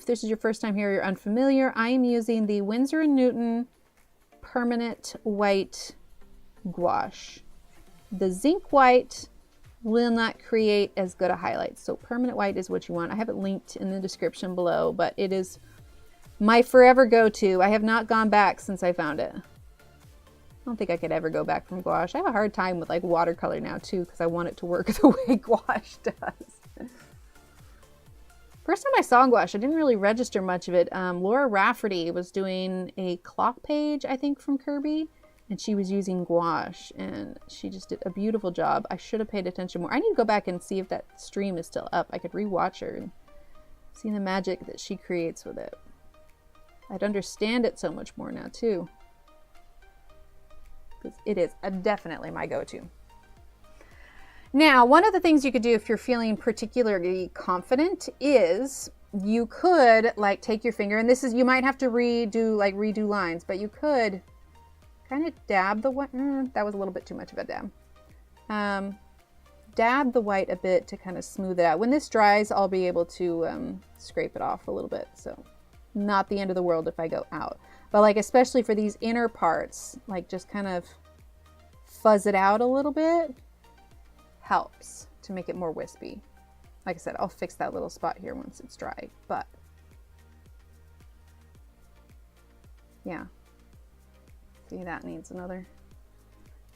this is your first time here, you're unfamiliar, I am using the Winsor & Newton Permanent White Gouache. The zinc white will not create as good a highlight, so permanent white is what you want. I have it linked in the description below, but it is my forever go-to. I have not gone back since I found it. I don't think I could ever go back from gouache. I have a hard time with like watercolor now too, because I want it to work the way gouache does. First time I saw gouache, I didn't really register much of it. Laura Rafferty was doing a clock page, I think, from Kirby, and she was using gouache, and she just did a beautiful job. I should have paid attention more. I need to go back and see if that stream is still up. I could rewatch her and see the magic that she creates with it. I'd understand it so much more now, too, because it is definitely my go-to. Now, one of the things you could do if you're feeling particularly confident is you could like take your finger, and this is, you might have to redo lines, but you could kind of dab the white. That was a little bit too much of a dab. Dab the white a bit to kind of smooth it out. When this dries, I'll be able to scrape it off a little bit, so not the end of the world if I go out. But like, especially for these inner parts, like just kind of fuzz it out a little bit. Helps to make it more wispy. Like I said, I'll fix that little spot here once it's dry, but yeah. See, that needs another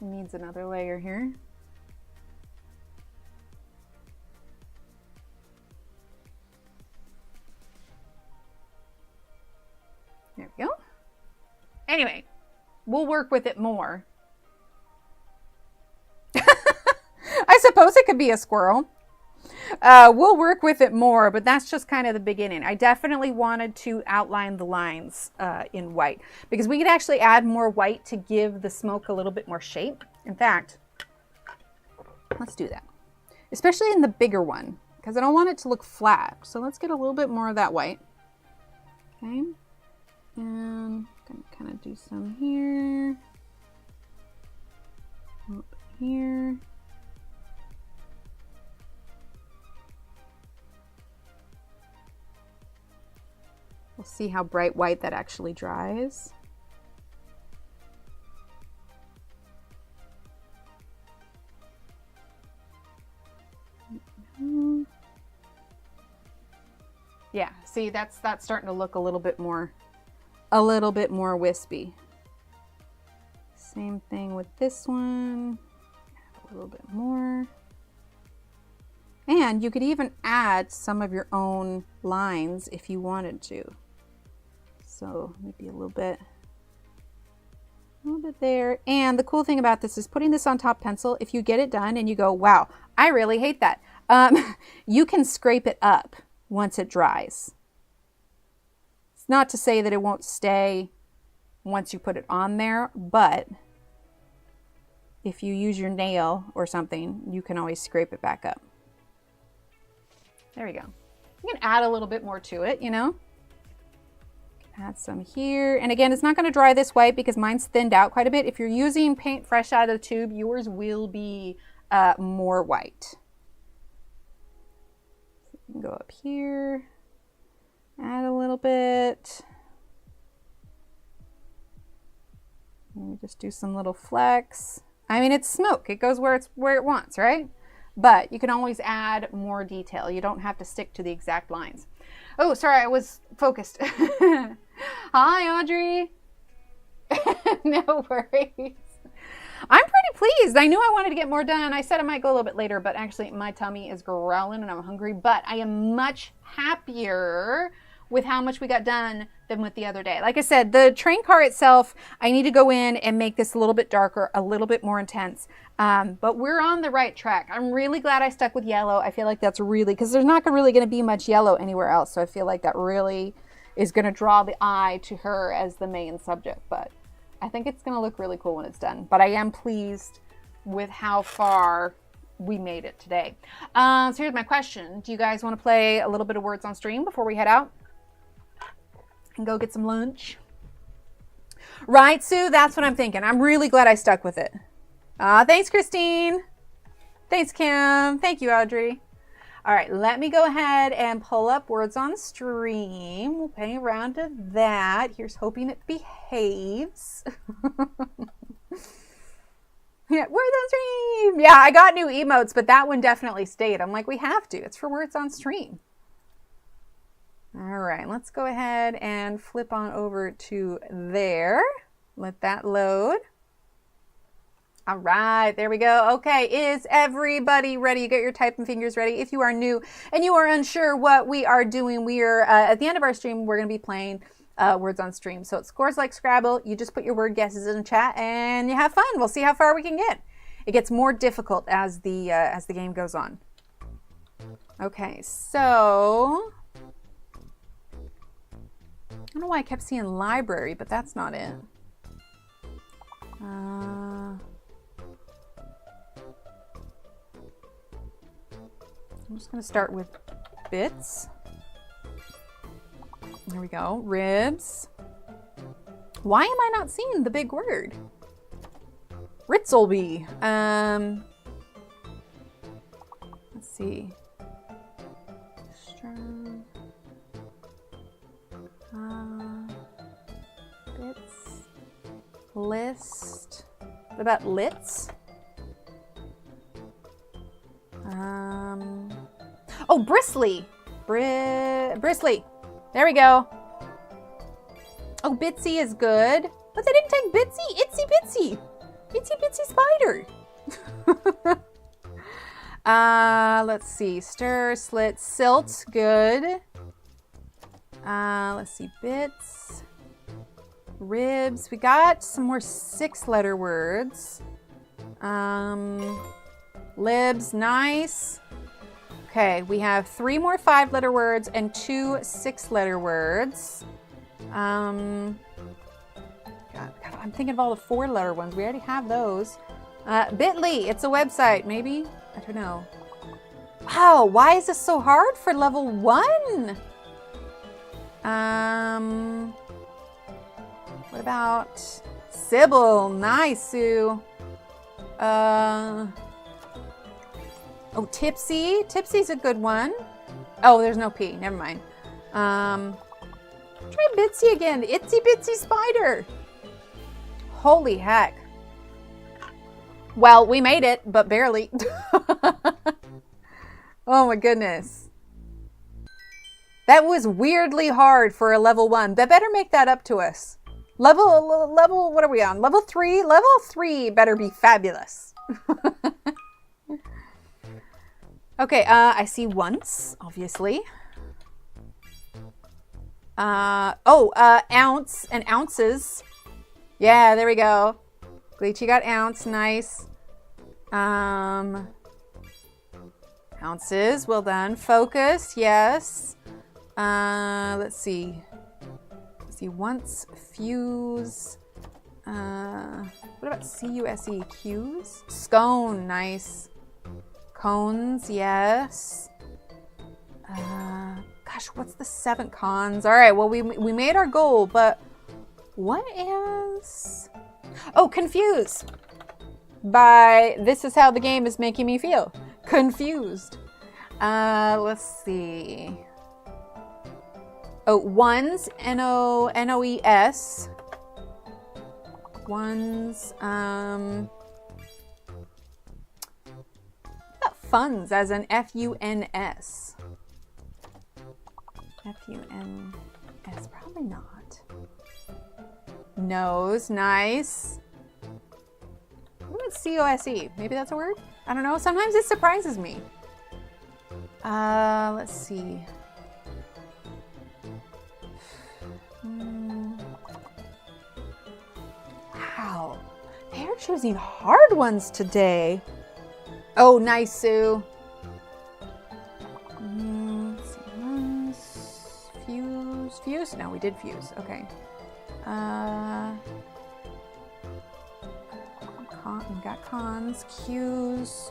layer here. There we go. Anyway, we'll work with it more. I suppose it could be a squirrel. We'll work with it more, but that's just kind of the beginning. I definitely wanted to outline the lines in white, because we could actually add more white to give the smoke a little bit more shape. In fact, let's do that, especially in the bigger one, because I don't want it to look flat. So let's get a little bit more of that white. Okay, and I'm gonna kind of do some here, up here. We'll see how bright white that actually dries. Yeah, see, that's starting to look a little bit more wispy. Same thing with this one. Add a little bit more. And you could even add some of your own lines if you wanted to. So maybe a little bit there. And the cool thing about this is putting this on top pencil, if you get it done and you go, wow, I really hate that. You can scrape it up once it dries. It's not to say that it won't stay once you put it on there, but if you use your nail or something, you can always scrape it back up. There we go. You can add a little bit more to it, you know. Add some here. And again, it's not going to dry this white because mine's thinned out quite a bit. If you're using paint fresh out of the tube, yours will be more white. So you can go up here, add a little bit. Let me just do some little flecks. I mean, it's smoke. It goes where it wants, right? But you can always add more detail. You don't have to stick to the exact lines. Oh, sorry, I was focused. Hi, Audrey. No worries. I'm pretty pleased. I knew I wanted to get more done. I said I might go a little bit later, but actually my tummy is growling and I'm hungry. But I am much happier with how much we got done than with the other day. Like I said, the train car itself, I need to go in and make this a little bit darker, a little bit more intense. But we're on the right track. I'm really glad I stuck with yellow. I feel like that's really, because there's not really going to be much yellow anywhere else. So I feel like that really is going to draw the eye to her as the main subject. But I think it's going to look really cool when it's done. But I am pleased with how far we made it today. So here's my question. Do you guys want to play a little bit of Words on Stream before we head out and go get some lunch? Right, Sue? That's what I'm thinking. I'm really glad I stuck with it. Thanks, Christine. Thanks, Kim. Thank you, Audrey. All right, let me go ahead and pull up Words on Stream. We'll play around to that. Here's hoping it behaves. Yeah, Words on Stream. Yeah, I got new emotes, but that one definitely stayed. I'm like, we have to. It's for Words on Stream. All right, let's go ahead and flip on over to there. Let that load. All right, there we go. Okay, is everybody ready? You got your typing fingers ready? If you are new and you are unsure what we are doing, we are, at the end of our stream, we're going to be playing Words on Stream. So it scores like Scrabble. You just put your word guesses in the chat and you have fun. We'll see how far we can get. It gets more difficult as the game goes on. Okay, so I don't know why I kept seeing library, but that's not it. I'm just going to start with bits. There we go. Ribs. Why am I not seeing the big word? Ritzelby. Let's see. Bits. List. What about lits? Oh, bristly. Bristly. There we go. Oh, Bitsy is good. But they didn't take Bitsy. Itsy Bitsy. Itsy Bitsy spider. Let's see. Stir, slit, silt. Good. Let's see. Bits. Ribs. We got some more 6-letter words. Libs. Nice. Okay, we have 3 more 5-letter words and 2 6-letter words. God, I'm thinking of all the 4-letter ones. We already have those. Bitly, it's a website, maybe? I don't know. Wow, why is this so hard for level 1? What about Sybil? Nice, Sue. Oh, Tipsy. Tipsy's a good one. Oh, there's no P. Never mind. Try Bitsy again. The itsy bitsy spider. Holy heck. Well, we made it, but barely. Oh my goodness. That was weirdly hard for a level 1. They better make that up to us. Level, what are we on? Level 3? Level 3 better be fabulous. Okay, I see once, obviously. Ounce and ounces. Yeah, there we go. Glitchy got ounce, nice. Ounces, well done. Focus, yes. Let's see. Let's see, once, fuse. What about C-U-S-E? Cues? Scone, nice. Cones, yes. Gosh, what's the 7 cons? All right, well, we made our goal, but what is... Oh, confuse. By this is how the game is making me feel. Confused. Let's see. Oh, ones, N-O-N-O-E-S. Ones, funds as an F-U-N-S. F-U-N-S, probably not. Nose, nice. What about C-O-S-E? Maybe that's a word? I don't know. Sometimes it surprises me. Let's see. Wow. They're choosing hard ones today. Oh, nice, Sue. Fuse. Fuse? No, we did fuse. Okay. We got cons, cues.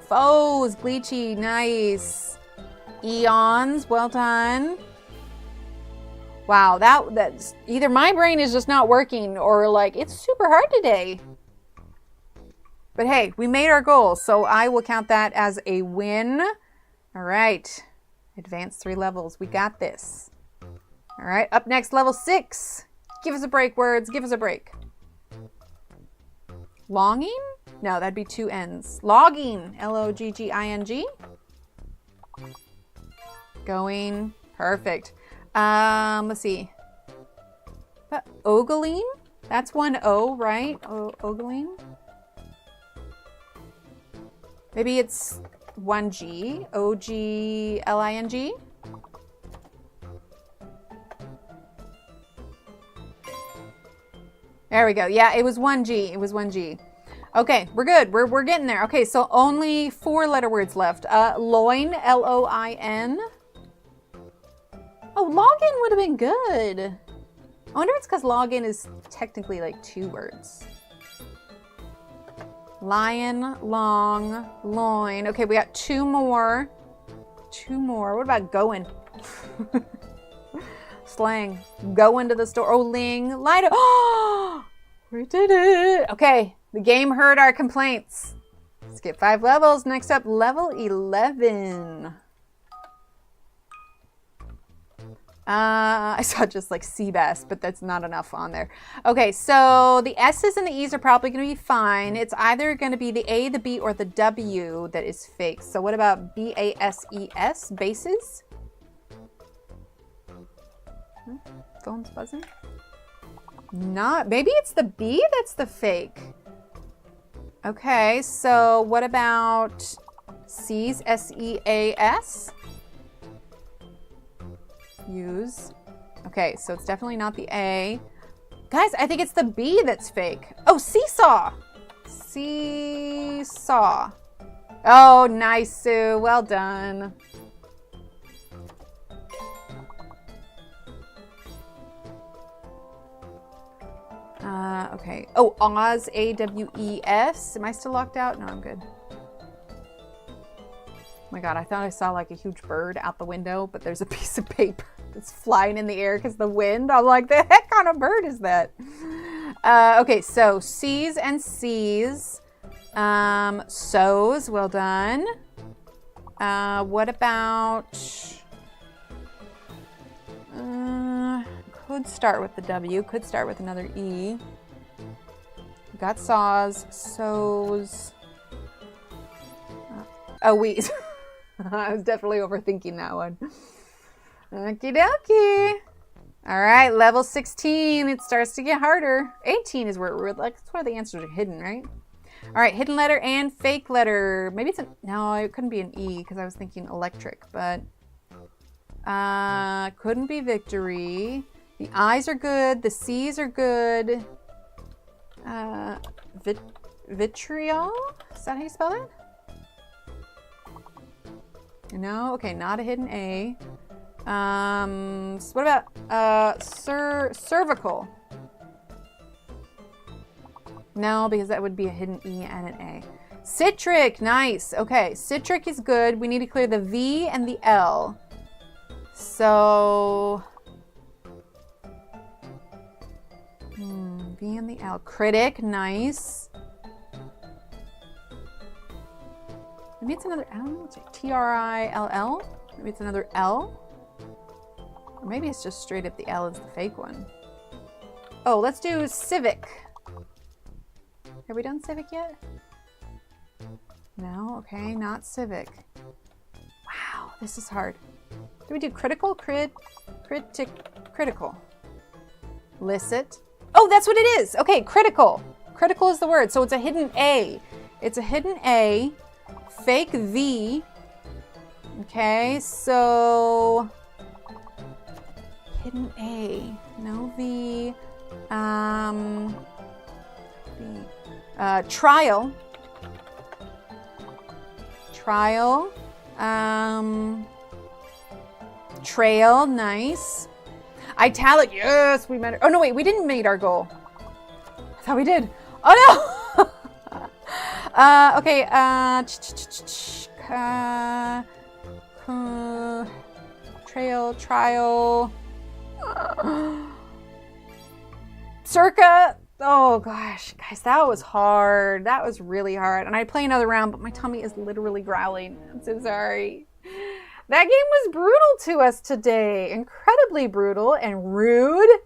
Foes, Bleachy, nice. Eons, well done. Wow, that's either my brain is just not working or like it's super hard today. But hey, we made our goal, so I will count that as a win. All right, advanced 3 levels. We got this. All right, up next, level 6. Give us a break, words. Give us a break. Longing? No, that'd be 2 N's. Logging, L-O-G-G-I-N-G. Going, perfect. Let's see. Ogling? That's 1 O, right? Ogling? Maybe it's 1 G. O-G-L-I-N-G? There we go. Yeah, it was 1 G. It was 1 G. Okay, we're good. We're getting there. Okay, so only 4 letter words left. Loin, L-O-I-N. Oh, login would have been good. I wonder if it's because login is technically like 2 words. Lion, long, loin. Okay, we got 2 more. 2 more. What about going? Slang. Go into the store. Oh, ling. Light. Oh, we did it. Okay, the game heard our complaints. Skip 5 levels. Next up, level 11. I saw just like sea bass, but that's not enough on there. Okay, so the S's and the E's are probably going to be fine. It's either going to be the A, the B, or the W that is fake. So what about B-A-S-E-S, bases? Phone's buzzing. Not, maybe it's the B that's the fake. Okay, so what about C's, S-E-A-S? Use. Okay, so it's definitely not the A. Guys, I think it's the B that's fake. Oh, seesaw. Seesaw. Oh, nice, Sue. Well done. Okay. Oh, Oz, A-W-E-S. Am I still locked out? No, I'm good. Oh my God, I thought I saw like a huge bird out the window, but there's a piece of paper that's flying in the air because the wind. I'm like, the heck kind of bird is that? Okay, so C's and C's. So's, well done. What about Could start with the W, could start with another E. We got saws, sews. Wees. I was definitely overthinking that one. Okie dokie. All right, level 16. It starts to get harder. 18 is where that's where the answers are hidden, right? All right, hidden letter and fake letter. Maybe it's no, it couldn't be an E because I was thinking electric, but couldn't be victory. The I's are good. The C's are good. Vitriol? Is that how you spell it? No, okay, not a hidden A. So what about cervical? No, because that would be a hidden E and an A. Citric, nice. Okay, citric is good. We need to clear the V and the L. So V and the L. Critic, nice. Maybe it's another L. It's like T-R-I-L-L. Maybe it's another L. Or maybe it's just straight up the L is the fake one. Oh, let's do civic. Have we done civic yet? No, okay, not civic. Wow, this is hard. Do we do critical? Critical. Licit. Oh, that's what it is. Okay, critical. Critical is the word. So it's a hidden A. It's a hidden A. Fake V. Okay, so hidden A. No V. Trial. Trial. Trail, nice. Italic, yes, we met. Oh no, wait, we didn't meet our goal. I thought we did. Oh no. Okay. Trail, trial. Circa. Oh gosh, guys, that was hard. That was really hard. And I'd play another round, but my tummy is literally growling. I'm so sorry. That game was brutal to us today. Incredibly brutal and rude.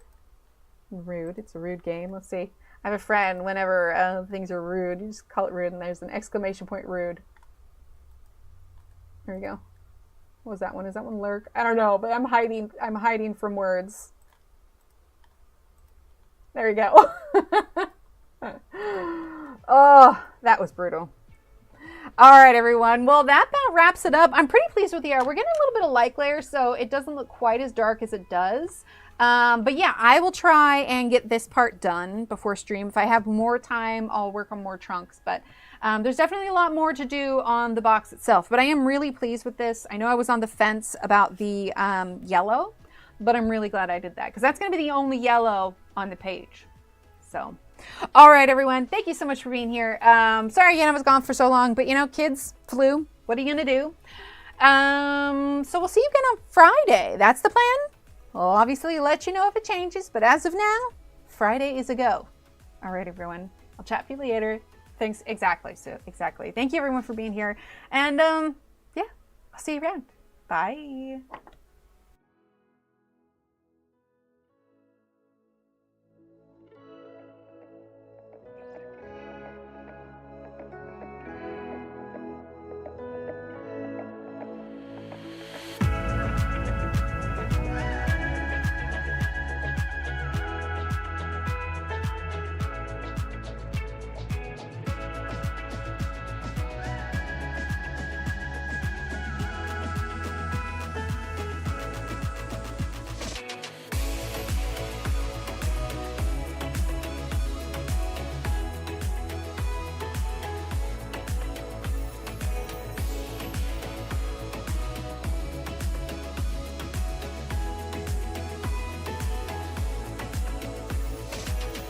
Rude. It's a rude game. Let's see. I have a friend, whenever things are rude, you just call it rude, and there's an exclamation point rude. There we go. What was that one? Is that one lurk? I don't know, but I'm hiding from words. There you go. Oh, that was brutal. All right, everyone. Well, that about wraps it up. I'm pretty pleased with the air. We're getting a little bit of light glare, so it doesn't look quite as dark as it does. But yeah, I will try and get this part done before stream. If I have more time, I'll work on more trunks. But there's definitely a lot more to do on the box itself. But I am really pleased with this. I know I was on the fence about the yellow, but I'm really glad I did that because that's going to be the only yellow on the page. So, all right, everyone. Thank you so much for being here. Sorry again I was gone for so long, but you know, kids, flu. What are you going to do? So we'll see you again on Friday. That's the plan. I'll obviously let you know if it changes, but as of now, Friday is a go. All right, everyone. I'll chat with you later. Thanks. Exactly. Exactly. Thank you, everyone, for being here. And yeah, I'll see you around. Bye.